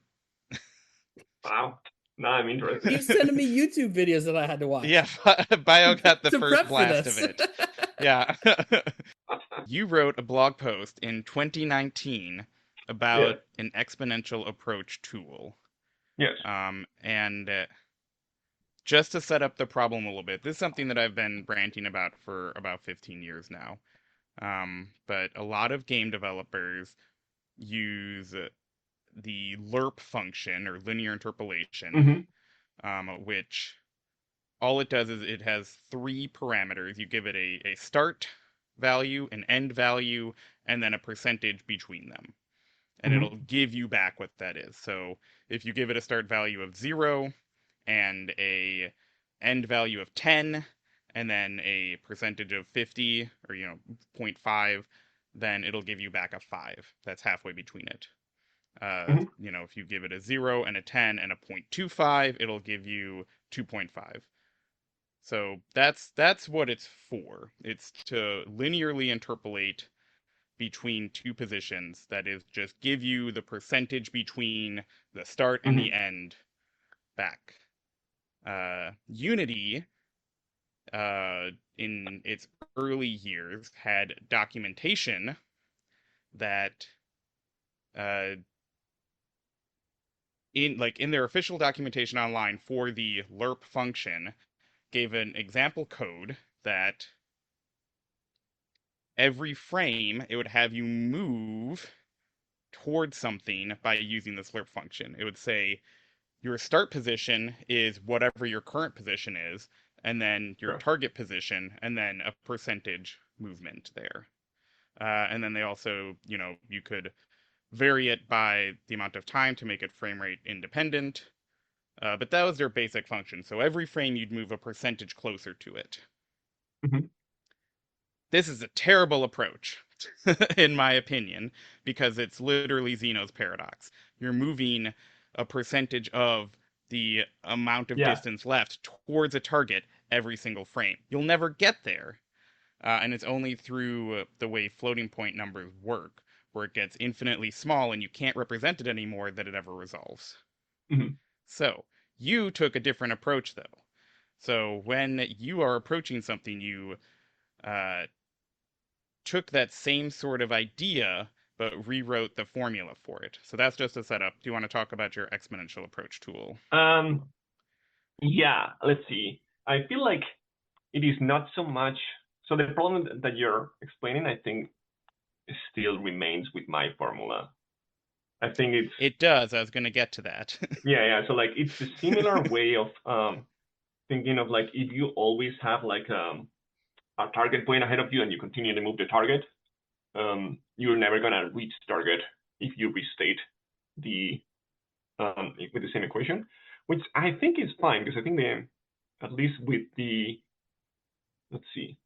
Wow. Now I'm interested. Keep sending me YouTube videos that I had to watch. Yeah, Bio got the to first prep for blast this. of it. Yeah. You wrote a blog post in 2019 about an exponential approach tool. Yes. And just to set up the problem a little bit, this is something that I've been ranting about for about 15 years now. But a lot of game developers use the lerp function or linear interpolation, which all it does is it has three parameters. You give it a start value, an end value, and then a percentage between them. And it'll give you back what that is. So if you give it a start value of 0 and a end value of 10 and then a percentage of 50 or 0.5, then it'll give you back a 5. That's halfway between it. If you give it a 0 and a 10 and a 0.25, it'll give you 2.5. So that's what it's for. It's to linearly interpolate between two positions. That is, just give you the percentage between the start and the end back. Unity, in its early years, had documentation that in their official documentation online for the lerp function, gave an example code that every frame it would have you move towards something by using this lerp function. It would say your start position is whatever your current position is, and then your Sure. target position, and then a percentage movement there. And then they also, you could vary it by the amount of time to make it frame rate independent. But that was their basic function. So every frame you'd move a percentage closer to it. Mhm. This is a terrible approach, in my opinion, because it's literally Zeno's paradox. You're moving a percentage of the amount of Yeah. distance left towards a target every single frame. You'll never get there. And it's only through the way floating point numbers work, where it gets infinitely small and you can't represent it anymore, that it ever resolves. Mhm. So, you took a different approach, though. So, when you are approaching something, you uh, took that same sort of idea, but rewrote the formula for it. So, that's just a setup. Do you want to talk about your exponential approach tool? Yeah, let's see. I feel like it is not so much. So the problem that you're explaining, I think, still remains with my formula. I think it's It does. I was going to get to that. yeah. So like it's a similar way of thinking of like if you always have like a target point ahead of you and you continue to move the target, you're never gonna reach target if you restate the with the same equation, which I think is fine because I think at least with the let's see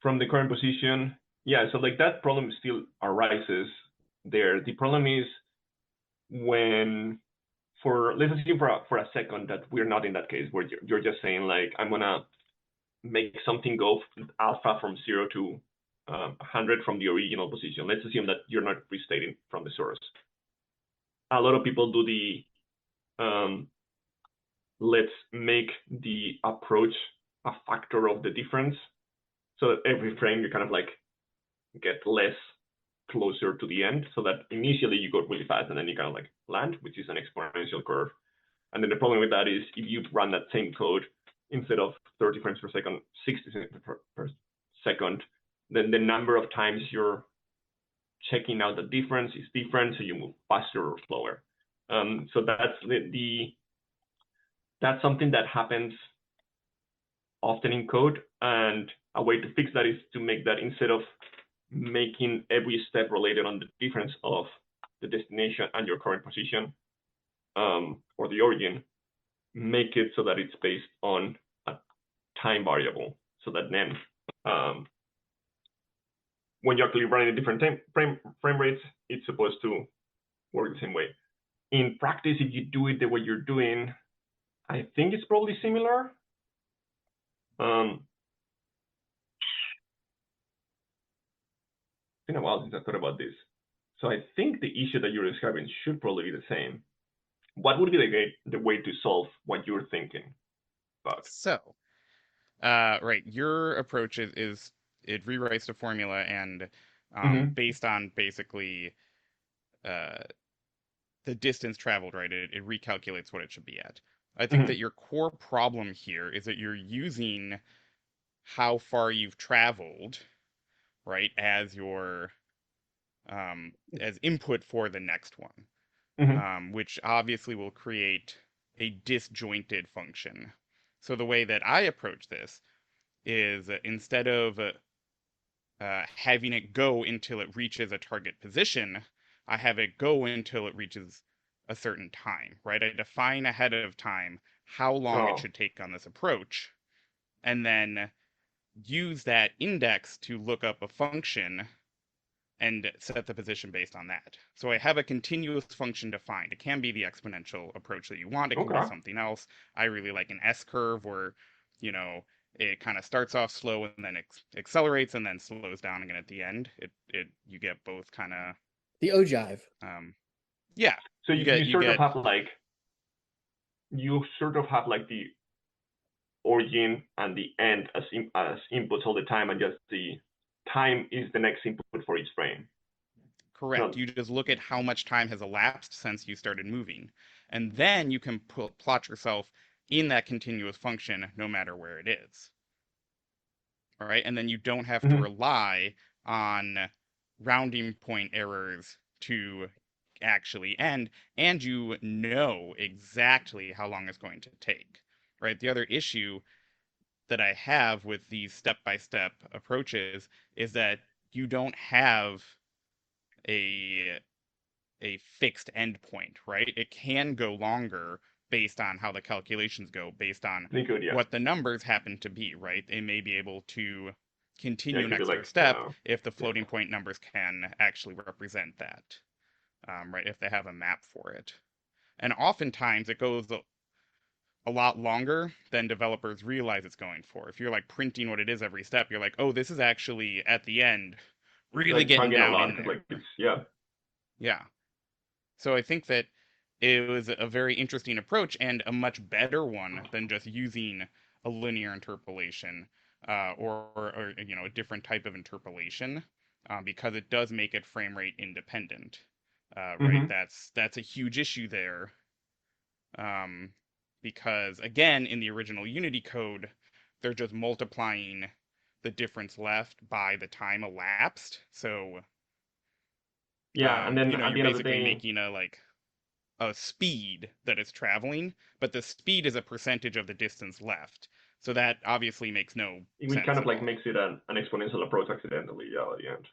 from the current position, yeah. So like that problem still arises there. The problem is when let's assume for a second that we're not in that case where you're just saying like I'm gonna make something go alpha from 0 to 100 from the original position. Let's assume that you're not restating from the source. A lot of people do the let's make the approach a factor of the difference, so that every frame you kind of like get less closer to the end, so that initially you go really fast and then you kind of like land, which is an exponential curve. And then the problem with that is if you run that same code instead of 30 frames per second, 60 frames per second, then the number of times you're checking out the difference is different, so you move faster or slower. So that's that's something that happens often in code, and a way to fix that is to make that instead of making every step related on the difference of the destination and your current position or the origin, make it so that it's based on a time variable, so that then when you're actually running a different frame rates, it's supposed to work the same way. In practice, if you do it the way you're doing, I think it's probably similar. It's been a while since I thought about this. So I think the issue that you're describing should probably be the same. What would be the way to solve what you're thinking about? So, right, your approach is it rewrites the formula and based on basically the distance traveled, right? It recalculates what it should be at. I think that your core problem here is that you're using how far you've traveled, right, as your as input for the next one, which obviously will create a disjointed function. So the way that I approach this is instead of having it go until it reaches a target position, I have it go until it reaches a certain time, right? I define ahead of time how long it should take on this approach, and then use that index to look up a function and set the position based on that. So I have a continuous function defined. It can be the exponential approach that you want. It can be something else. I really like an S-curve where, it kind of starts off slow and then accelerates and then slows down again at the end. You get both kind of the ogive. Yeah. So you sort of have like the origin and the end as inputs all the time, and just the time is the next input for each frame. Correct. No. You just look at how much time has elapsed since you started moving. And then you can plot yourself in that continuous function no matter where it is. All right. And then you don't have to Mhm. rely on rounding point errors to actually end, and you know exactly how long it's going to take. Right. The other issue that I have with these step-by-step approaches is that you don't have a a fixed endpoint, right? It can go longer based on how the calculations go, based on They could, yeah. what the numbers happen to be, right? They may be able to Yeah, continue it an could be extra like, step if the yeah. floating point numbers can actually represent that, right? If they have a map for it. And oftentimes it goes a lot longer than developers realize it's going for. If you're like printing what it is every step, you're like, oh, this is actually at the end really Like getting chugging a down lot in because there. like it's yeah. Yeah. So I think that it was a very interesting approach and a much better one than just using a linear interpolation or a different type of interpolation because it does make it frame rate independent. Right? Hmm. That's a huge issue there um, because again, in the original Unity code, they're just multiplying the difference left by the time elapsed. So Yeah, and then at you're the end of the basically day, making a speed that it's traveling, but the speed is a percentage of the distance left. So that obviously makes no we kind sense of at like all. makes it an exponential approach accidentally. Yeah, at the end.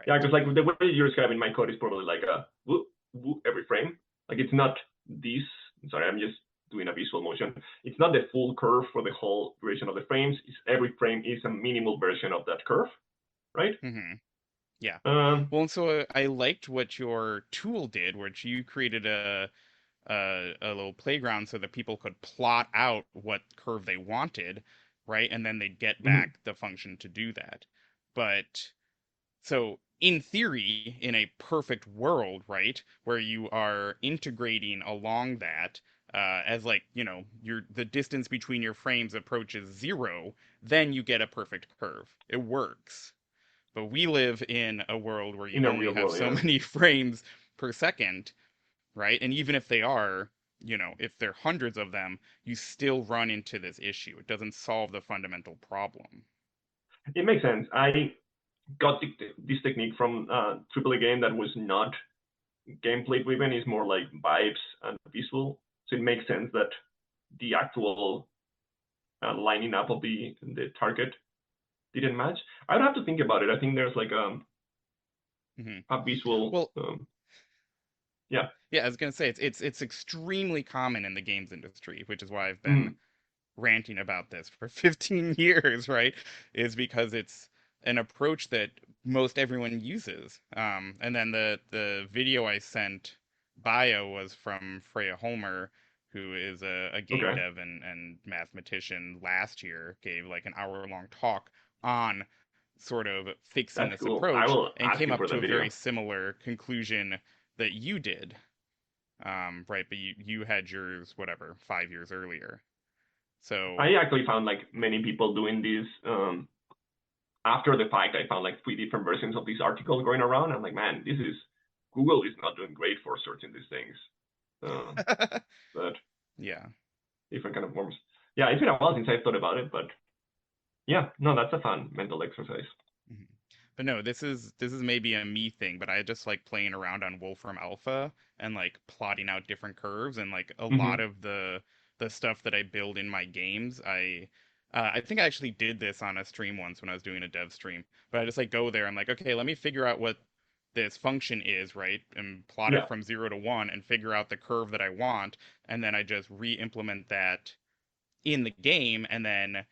Yeah, Right. because like the way you're describing my code is probably like a whoop, whoop every frame. Like it's not this. Sorry, I'm just doing a visual motion. It's not the full curve for the whole duration of the frames. It's every frame is a minimal version of that curve, right? Hmm. Yeah. Um, Well, and so I liked what your tool did, which you created a little playground so that people could plot out what curve they wanted, right? And then they'd get mhm. back the function to do that. But so in theory, in a perfect world, right, where you are integrating along that, as like, the distance between your frames approaches zero, then you get a perfect curve. It works. But we live in a world where you In a only real have world, so yeah. many frames per second, right? And even if they are, if there are hundreds of them, you still run into this issue. It doesn't solve the fundamental problem. It makes sense. I got this technique from AAA game that was not gameplay driven. It's more like vibes and visual. So it makes sense that the actual lining up of the target didn't match. I would have to think about it. I think there's like Hmm. a visual, Well, yeah. yeah, I was gonna say it's extremely common in the games industry, which is why I've been Mm, ranting about this for 15 years, right? Is because it's an approach that most everyone uses. And then the video I sent bio was from Freya Holmer, who is a game okay, dev and mathematician last year, gave like an hour-long talk on sort of fixing that's this cool. I approach will and ask came him up for to the a very video. similar conclusion that you did. Right, but you had yours, whatever, 5 years earlier. So, I actually found like many people doing this after the fact. I found like 3 different versions of this article going around. I'm like, man, this is Google is not doing great for searching these things. Uh, but yeah. different kind of forms. Yeah, it's been a while since I've thought about it, but yeah, no, that's a fun mental exercise. Mhm. But no, this is maybe a me thing, but I just like playing around on Wolfram Alpha and like plotting out different curves and like a lot Hmm. of the stuff that I build in my games, I think I actually did this on a stream once when I was doing a dev stream, but I just like go there, I'm like, okay, let me figure out what this function is, right? And plot it Yeah, from 0 to 1 and figure out the curve that I want, and then I just re-implement that in the game, and then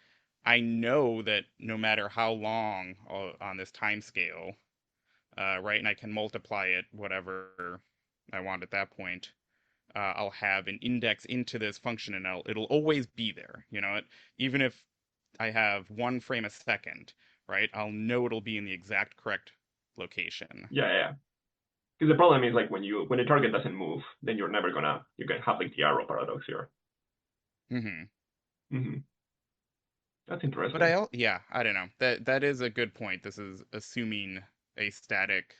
I know that no matter how long on this time scale, right, and I can multiply it whatever I want at that point. I'll have an index into this function, and it'll always be there. Even if I have 1 frame a second, right? I'll know it'll be in the exact correct location. yeah, yeah. Because the problem is like when the target doesn't move, then you can have like the arrow paradox here. Hmm. Hmm. That's But interesting. yeah, I don't know. That is a good point. This is assuming a static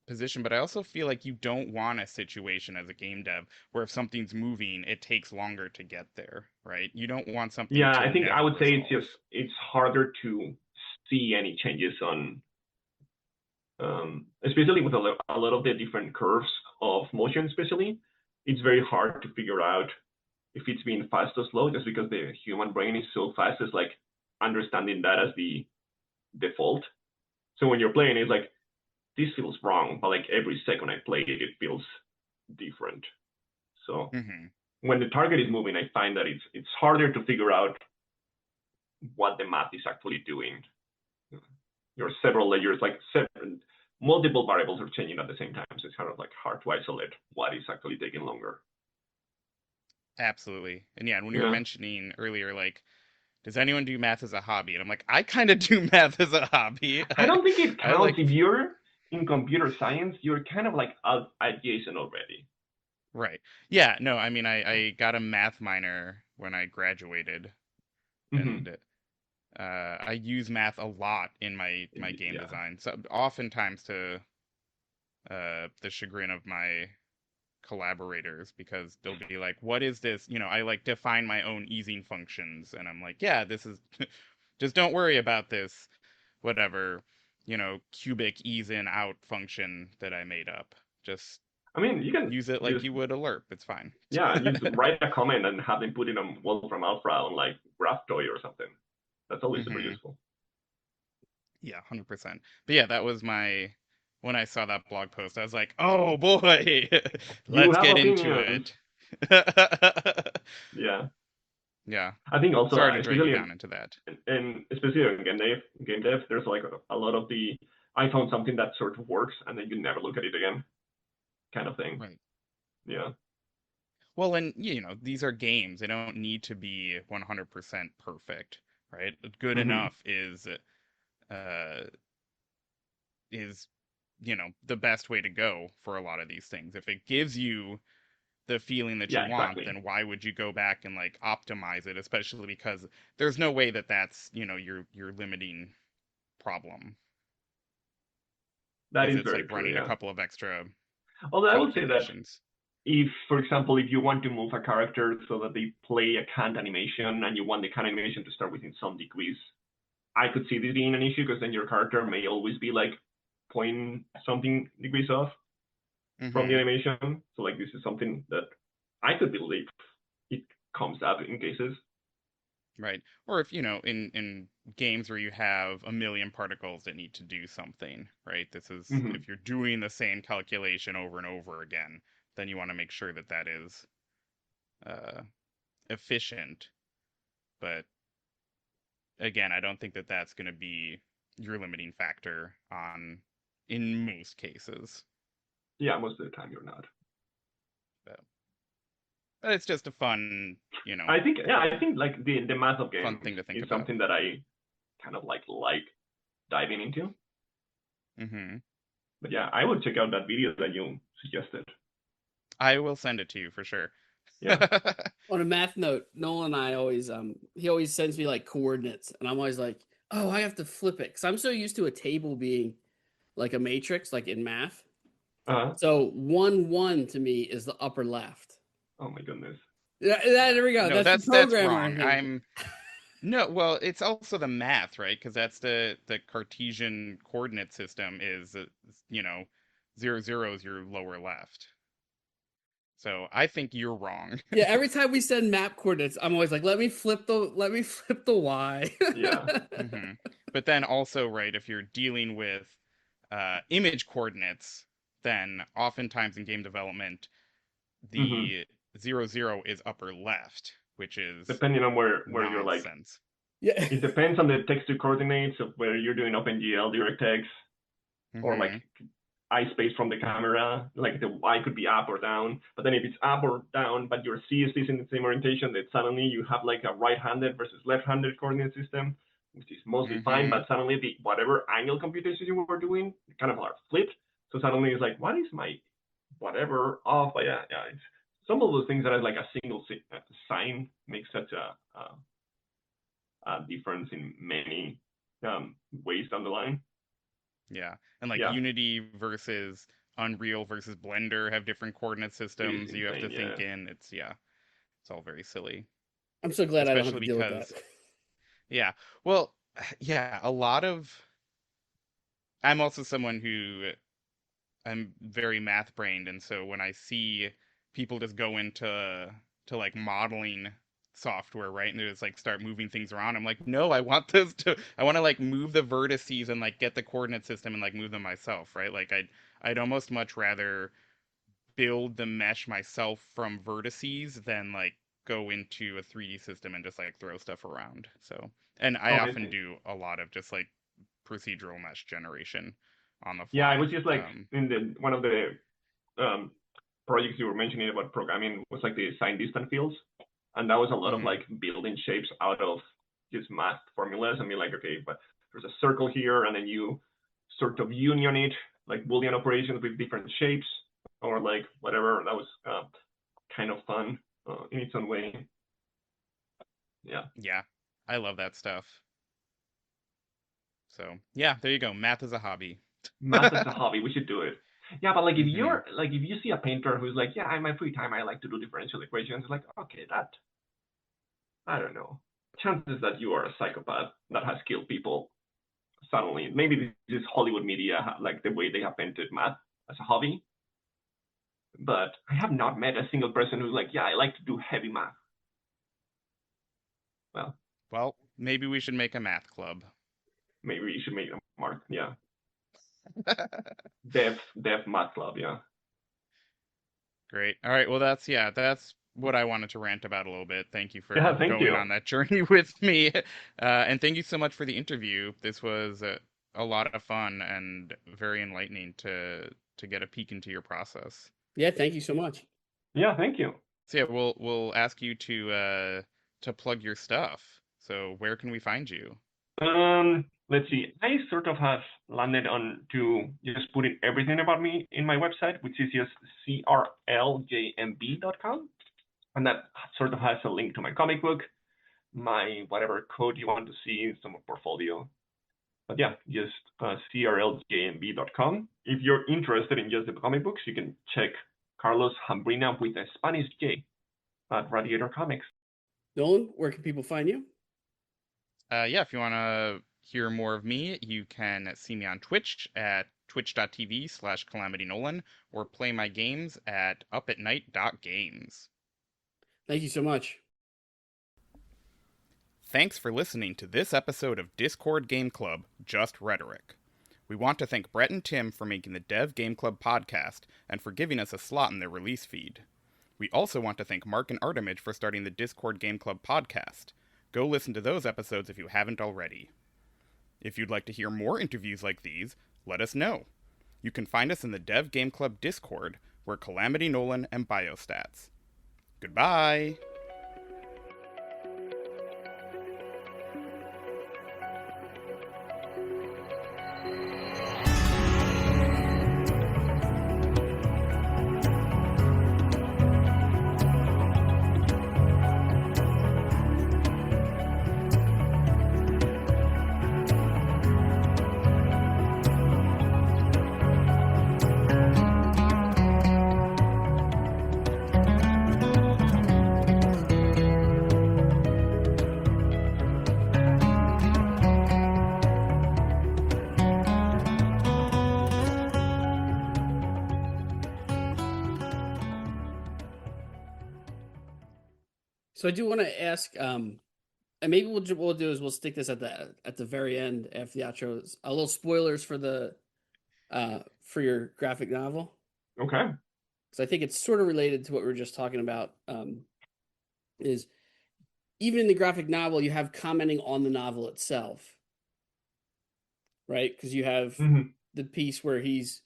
position, but I also feel like you don't want a situation as a game dev where if something's moving, it takes longer to get there, right? You don't want something Yeah, to I think I never would say it's resolve. just it's harder to see any changes on, especially with a lot of the different curves of motion. Especially, it's very hard to figure out if it's being fast or slow, just because the human brain is so fast. It's like understanding that as the default. So when you're playing, it's like this feels wrong, but like every second I play it, it feels different. So Hmm. when the target is moving, I find that it's harder to figure out what the math is actually doing. Your several layers, like multiple variables are changing at the same time, so it's kind of like hard to isolate what is actually taking longer. Absolutely. And yeah, and when you were Yeah, mentioning earlier, like, does anyone do math as a hobby? And I'm like, I kind of do math as a hobby. I don't think it I counts like, if you're in computer science. You're kind of like adjacent already. right. Yeah, no, I mean, I got a math minor when I graduated, Mm-hmm. and I use math a lot in my game Yeah, design. So oftentimes to the chagrin of my collaborators, because they'll be like, "What is this?" You know, I like define my own easing functions, and I'm like, "Yeah, this is just don't worry about this, whatever, cubic ease in out function that I made up. Just I mean you can use it like just you would a lerp. It's fine." yeah just write a comment and have them put it on Wolfram Alpha on like GraphToy or something. That's always super Hmm. useful. Yeah, 100%. But yeah, that was my when I saw that blog post, I was like, "Oh boy, You let's have get into opinions. it." Yeah, Yeah. I think also Sorry to drag you especially down into that. in especially in game dev, there's like a lot of the I found something that sort of works and then you never look at it again kind of thing. Right. Yeah. Well, and these are games. They don't need to be 100% perfect, right? Good Mm-hmm. enough uh is the best way to go for a lot of these things. If it gives you the feeling that you Yeah, want, exactly. then why would you go back and like optimize it, especially because there's no way that that's, your limiting problem That is is it's very like true. running a Yeah. couple of extra Although I would say that calculations. if, for example, if you want to move a character so that they play a canned animation and you want the canned animation to start within some degrees, I could see this being an issue because then your character may always be like point something degrees off from the Mhm. animation. So like this is something that I could believe it comes up in cases. Right. Or if, in games where you have a million particles that need to do something, right? This is Mm-hmm. if you're doing the same calculation over and over again, then you want to make sure that that is uh efficient. But again, I don't think that that's going to be your limiting factor on in most cases. Yeah, most of the time you're not. But, but it's just a fun, I think like the math of fun games thing to think is about. something that I kind of like diving into. Hmm. But yeah, I would check out that video that you suggested. I will send it to you for sure. Yeah. On a math note, Nolan and I always he always sends me like coordinates, and I'm always like, oh, I have to flip it because I'm so used to a table being like a matrix, like in math. Uh, So 1 1 to me is the upper left. oh my goodness. Yeah, Yeah. there we go. No, That's the that's programmer in wrong. me. No, well, it's also the math, right? Because that's the Cartesian coordinate system is, you know, 0, 0 is your lower left. So I think you're wrong. Yeah, every time we send map coordinates, I'm always like, let me flip the Y. Yeah. Hmm. But then also, right, if you're dealing with image coordinates, then oftentimes in game development, Hmm. the 0, 0 is upper left, which is Depending on where you're like, nonsense. Yeah. it depends on the text to coordinates of whether you're doing OpenGL, DirectX, or like Hmm. iSpace from the camera. Like the Y could be up or down. But then if it's up or down, but your CST is in the same orientation, then suddenly you have like a right-handed versus left-handed coordinate system, which is mostly fine. Hmm. But suddenly the whatever angle computations you were doing kind of are flipped. So suddenly it's like, what is my whatever off? But yeah, it's some of those things that are like a single sign makes such a difference in many ways down the line. Yeah. And like Yeah, Unity versus Unreal versus Blender have different coordinate it is systems you have to insane. Yeah. think in. It's all very silly. I'm so glad I don't have Especially to deal with that. because, yeah. Well, yeah, a lot of I'm also someone who I'm very math brained, and so when I see people just go into like modeling software, right, and they just like start moving things around, I'm like, no, I want to like move the vertices and like get the coordinate system and like move them myself, right? Like I'd almost much rather build the mesh myself from vertices than like go into a 3D system and just like throw stuff around. So, and I Oh, often amazing. do a lot of just like procedural mesh generation on the Yeah, it fly. was just like in the one of the um, projects you were mentioning about programming was like the sign distant fields, and that was a lot of Mhm. like building shapes out of just math formulas. I mean, like, okay, but there's a circle here, and then you sort of union it, like Boolean operations with different shapes, or like whatever. That was kind of fun in its own way. Yeah, Yeah, I love that stuff. So, yeah, there you go. Math is a hobby. math as a hobby, we should do it. Yeah, but like if Hmm. you're like if you see a painter who's like, yeah, in my free time I like to do differential equations, like, okay, that I don't know. Chances that you are a psychopath that has killed people suddenly. Maybe this is Hollywood media, like the way they have painted math as a hobby. But I have not met a single person who's like, yeah, I like to do heavy math. Well, Well, maybe we should make a math club. maybe you should make a mark. Yeah, dev math club. Yeah, Great. All right. Well, that's what I wanted to rant about a little bit. Thank you yeah. for Thank going you. on that journey with me. And thank you so much for the interview. This was a lot of fun and very enlightening to get a peek into your process. Yeah, thank you so much. Yeah, thank you. So yeah, we'll ask you to plug your stuff. So where can we find you? Let's see. I sort of have landed on to just putting everything about me in my website, which is just crljmb.com. And that sort of has a link to my comic book, my whatever code you want to see, some portfolio. But yeah, just crljmb.com. If you're interested in just the comic books, you can check Carlos Hambrina with a Spanish J at Radiator Comics. Nolan, where can people find you? Yeah, if you want to hear more of me, you can see me on Twitch at twitch.tv/calamitynolan or play my games at upatnight.games. Thank you so much. Thanks for listening to this episode of Discord Game Club, Just Rhetoric. We want to thank Brett and Tim for making the Dev Game Club podcast and for giving us a slot in their release feed. We also want to thank Mark and Artemage for starting the Discord Game Club podcast. Go listen to those episodes if you haven't already. If you'd like to hear more interviews like these, let us know. You can find us in the Dev Game Club Discord, where Calamity Nolan and Biostats. Goodbye! So I do want to ask, and maybe we'll do is we'll stick this at the very end after the outro. A little spoilers for your graphic novel, Okay. because I think it's sort of related to what we were just talking about. Is even in the graphic novel, you have commenting on the novel itself, right? Because you have the piece where he's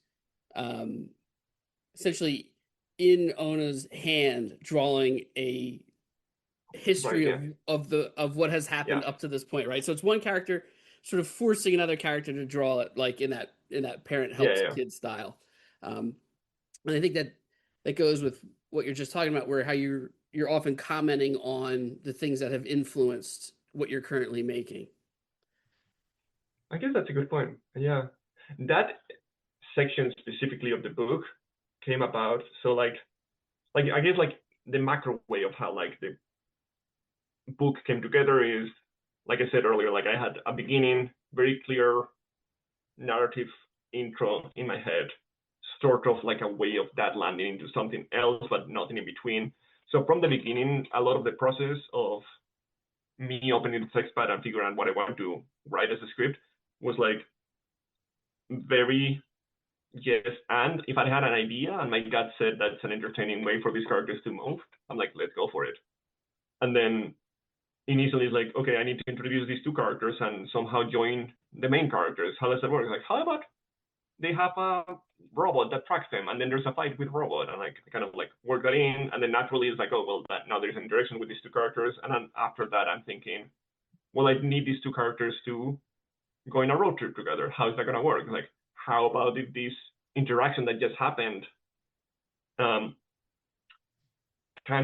essentially in Ona's hand drawing a history Right, of what has happened up to this point, right? So it's one character sort of forcing another character to draw it, like in that parent helps kid style. And I think that goes with what you're just talking about, where how you're often commenting on the things that have influenced what you're currently making. I guess that's a good point. Yeah. that section specifically of the book came about. So like I guess like the macro way of how like the book came together is, like I said earlier, like I had a beginning, very clear narrative intro in my head, sort of like a way of that landing into something else, but nothing in between. So from the beginning, a lot of the process of me opening the TextPad and figuring out what I want to write as a script was like very yes. And if I had an idea and my gut said that's an entertaining way for these characters to move, I'm like, let's go for it. And then initially it's like, okay, I need to introduce these two characters and somehow join the main characters. How does that work? Like, how about they have a robot that tracks them, and then there's a fight with robot, and like kind of like work that in, and then naturally it's like, oh well, that now there's an interaction with these two characters, and then after that I'm thinking, well, I need these two characters to go on a road trip together. How is that gonna work? Like, how about if this interaction that just happened kind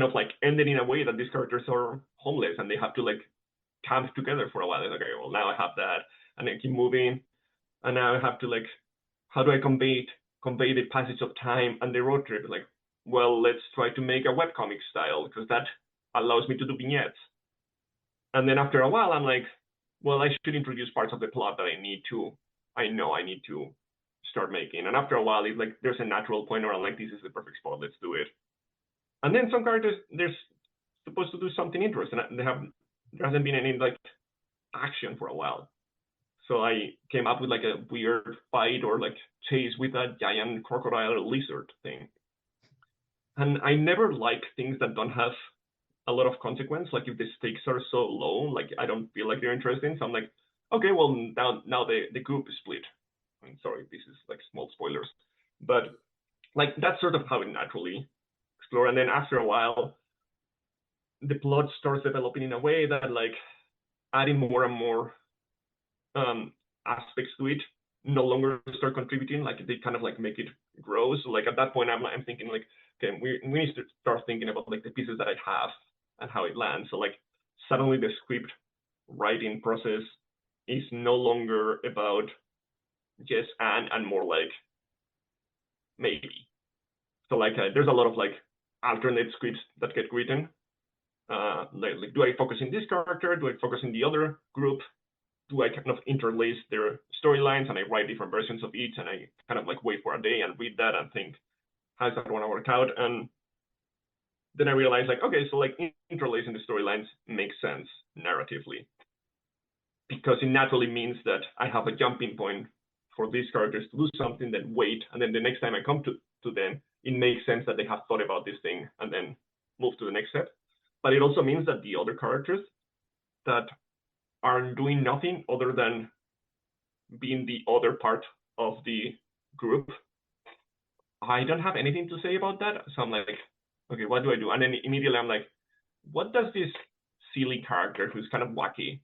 of like ended in a way that these characters are homeless and they have to like camp together for a while. Like, okay, well now I have that, and then keep moving, and now I have to like, how do I convey the passage of time and the road trip? Like, well, let's try to make a webcomic style because that allows me to do vignettes. And then after a while, I'm like, well, I should introduce parts of the plot that I need to start making. And after a while, it's like there's a natural point where I'm like, this is the perfect spot, let's do it. And then some characters, they're supposed to do something interesting. There hasn't been any like action for a while. So I came up with like a weird fight or like chase with a giant crocodile lizard thing. And I never like things that don't have a lot of consequence. Like if the stakes are so low, like I don't feel like they're interesting. So I'm like, okay, well now the group is split. I'm sorry, this is like small spoilers, but like that's sort of how it naturally explore. And then after a while, the plot starts developing in a way that like adding more and more aspects to it no longer start contributing. Like they kind of like make it grow. So like at that point, I'm thinking like, okay, we need to start thinking about like the pieces that I have and how it lands. So like suddenly the script writing process is no longer about yes and more like maybe. So like there's a lot of like alternate scripts that get written. Like do I focus in this character? Do I focus in the other group? Do I kind of interlace their storylines and I write different versions of each and I kind of like wait for a day and read that and think, how's that going to work out? And then I realized like, okay, so like interlacing the storylines makes sense narratively because it naturally means that I have a jumping point for these characters to do something, then wait, and then the next time I come to them, it makes sense that they have thought about this thing and then move to the next step. But it also means that the other characters that are doing nothing other than being the other part of the group, I don't have anything to say about that. So I'm like, okay, what do I do? And then immediately I'm like, what does this silly character who's kind of wacky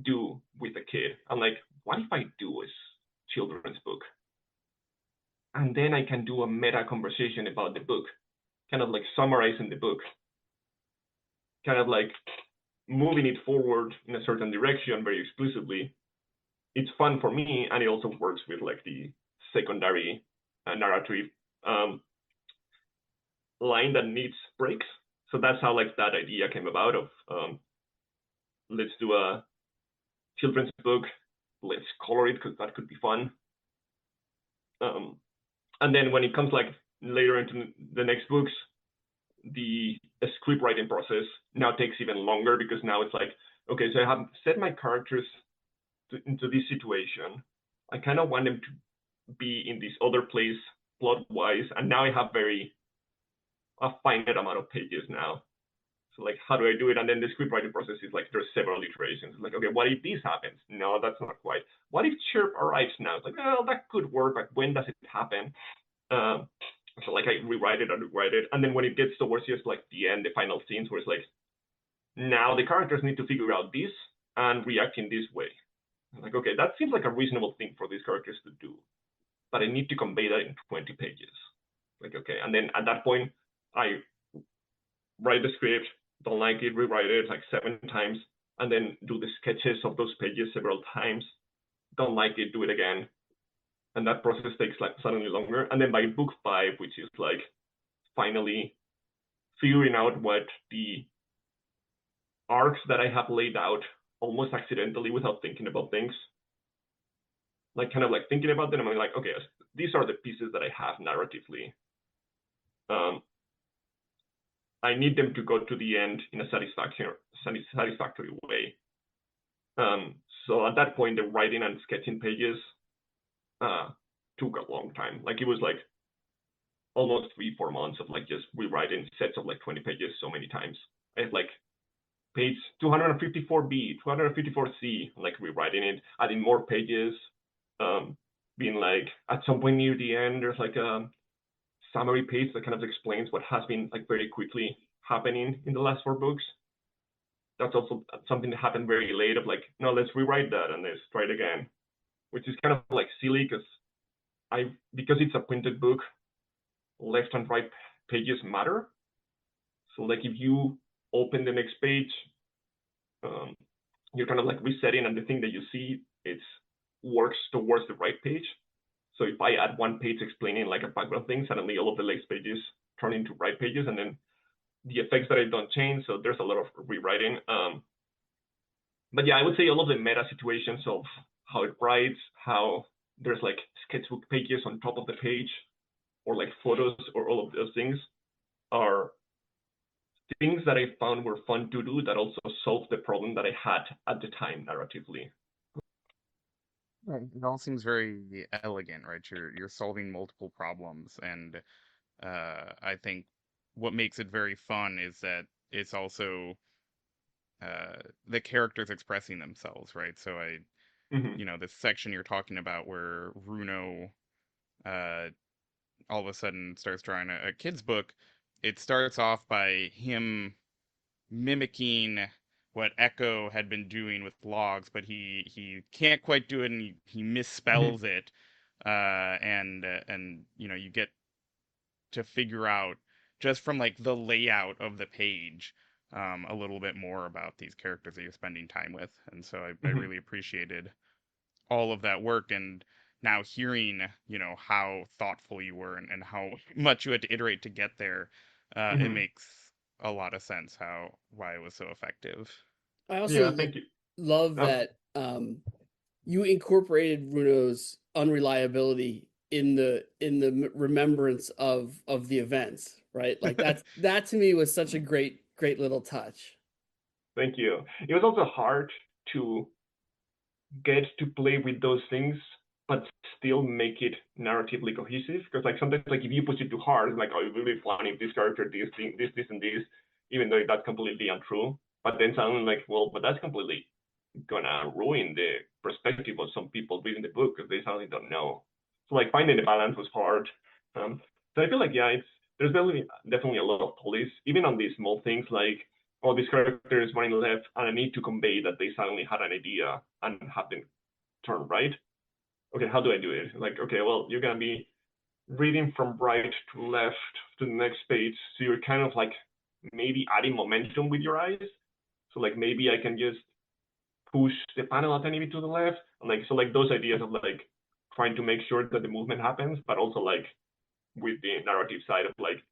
do with a kid? I'm like, what if I do a children's book? And then I can do a meta conversation about the book, kind of like summarizing the book, kind of like moving it forward in a certain direction very explicitly. It's fun for me, and it also works with like the secondary narrative line that needs breaks. So that's how like that idea came about of let's do a children's book, let's color it because that could be fun. And then when it comes like later into the next books, the script writing process now takes even longer because now it's like, okay, so I have set my characters into this situation. I kind of want them to be in this other place plot-wise, and now I have a finite amount of pages now. So like, how do I do it? And then the script writing process is like, there's several iterations. Like, okay, what if this happens? No, that's not quite. What if Chirp arrives now? It's like, well, that could work, but when does it happen? So like I rewrite it, and then when it gets towards just like the end, the final scenes where it's like, now the characters need to figure out this and react in this way. I'm like, okay, that seems like a reasonable thing for these characters to do, but I need to convey that in 20 pages. Like, okay, and then at that point, I write the script, don't like it, rewrite it like 7 times, and then do the sketches of those pages several times. Don't like it, do it again. and that process takes like suddenly longer. And then by book 5, which is like finally figuring out what the arcs that I have laid out almost accidentally without thinking about things, like kind of like thinking about them, I'm like, okay, these are the pieces that I have narratively. I need them to go to the end in a satisfactory way. So at that point, the writing and sketching pages took a long time. Like it was like almost 3-4 months of like just rewriting sets of like 20 pages so many times. I had like page 254B, 254C, like rewriting it, adding more pages, being like at some point near the end, there's like a summary page that kind of explains what has been like very quickly happening in the last 4 books. That's also something that happened very late of like, no, let's rewrite that and let's try it again, which is kind of like silly because it's a printed book, left and right pages matter. So like if you open the next page, you're kind of like resetting, and the thing that you see, it works towards the right page. So if I add one page explaining like a background thing, suddenly all of the next pages turn into right pages, and then the effects that I don't change. So there's a lot of rewriting. But yeah, I would say all of the meta situations of how it writes, how there's like sketchbook pages on top of the page, or like photos, or all of those things are things that I found were fun to do that also solved the problem that I had at the time narratively. Right. It all seems very elegant, right? You're solving multiple problems, and I think what makes it very fun is that it's also the characters expressing themselves, right? So this section you're talking about where Runo all of a sudden starts drawing a kid's book, it starts off by him mimicking what Echo had been doing with logs, but he can't quite do it, and he misspells it, and you get to figure out just from like the layout of the page a little bit more about these characters that you're spending time with, and so I really appreciated all of that work, and now hearing how thoughtful you were and how much you had to iterate to get there, it makes a lot of sense why it was so effective. I also Thank you. love that you incorporated Runo's unreliability in the remembrance of the events, right? Like that to me was such a great little touch. Thank you. It was also hard to get to play with those things, but still make it narratively cohesive. Because like sometimes, like if you push it too hard, it's like, oh, it would be funny if this character this thing, this, and this, even though that's completely untrue. But then suddenly, like, well, but that's completely gonna ruin the perspective of some people reading the book because they suddenly don't know. So like finding the balance was hard. So I feel like there's definitely a lot of polish, even on these small things like, oh, this character is running left, and I need to convey that they suddenly had an idea and have them turn right. Okay, how do I do it? Like, okay, well, you're gonna be reading from right to left to the next page, so you're kind of like maybe adding momentum with your eyes. So like maybe I can just push the panel a tiny bit to the left, and like so like those ideas of like trying to make sure that the movement happens, but also like with the narrative side of like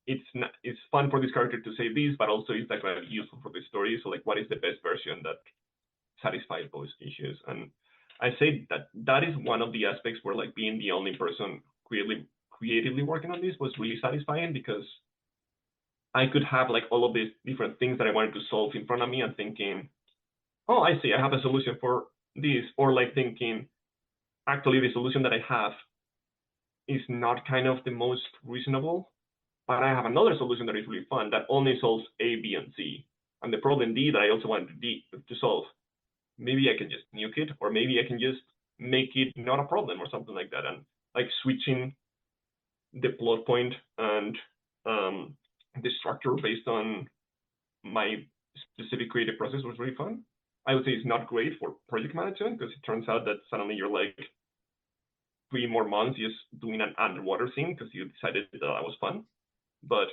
it's fun for this character to say this, but also it's like really useful for the story. So like what is the best version that satisfies both issues? And I say that is one of the aspects where like being the only person creatively working on this was really satisfying, because I could have like all of these different things that I wanted to solve in front of me and thinking, oh, I see, I have a solution for this, or like thinking, actually the solution that I have is not kind of the most reasonable, but I have another solution that is really fun that only solves A, B, and C. And the problem D that I also wanted to solve, maybe I can just nuke it, or maybe I can just make it not a problem or something like that. And like switching the plot point and the structure based on my specific creative process was really fun. I would say it's not great for project management, because it turns out that suddenly you're like 3 more months just doing an underwater scene because you decided that was fun. But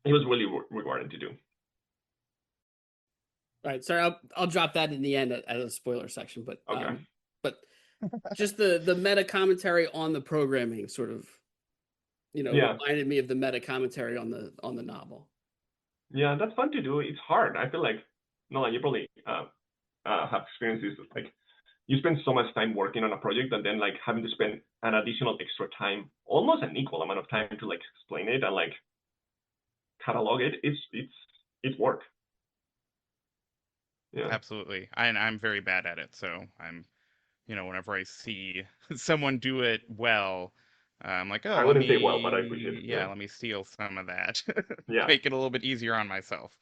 it was really rewarding to do. All right, sorry, I'll drop that in the end at a spoiler section, but okay. But just the meta commentary on the programming sort of, Yeah. reminded me of the meta commentary on the novel. Yeah, that's fun to do. It's hard. I feel like no, you probably have experiences like you spend so much time working on a project and then like having to spend an additional extra time, almost an equal amount of time to like explain it and like catalog it. It's work. Yeah. Absolutely. And I'm very bad at it, so I'm, whenever I see someone do it well, I'm like, oh, I let wouldn't say well, but I appreciate me, it. yeah, Yeah. let me steal some of that. Yeah. Make it a little bit easier on myself.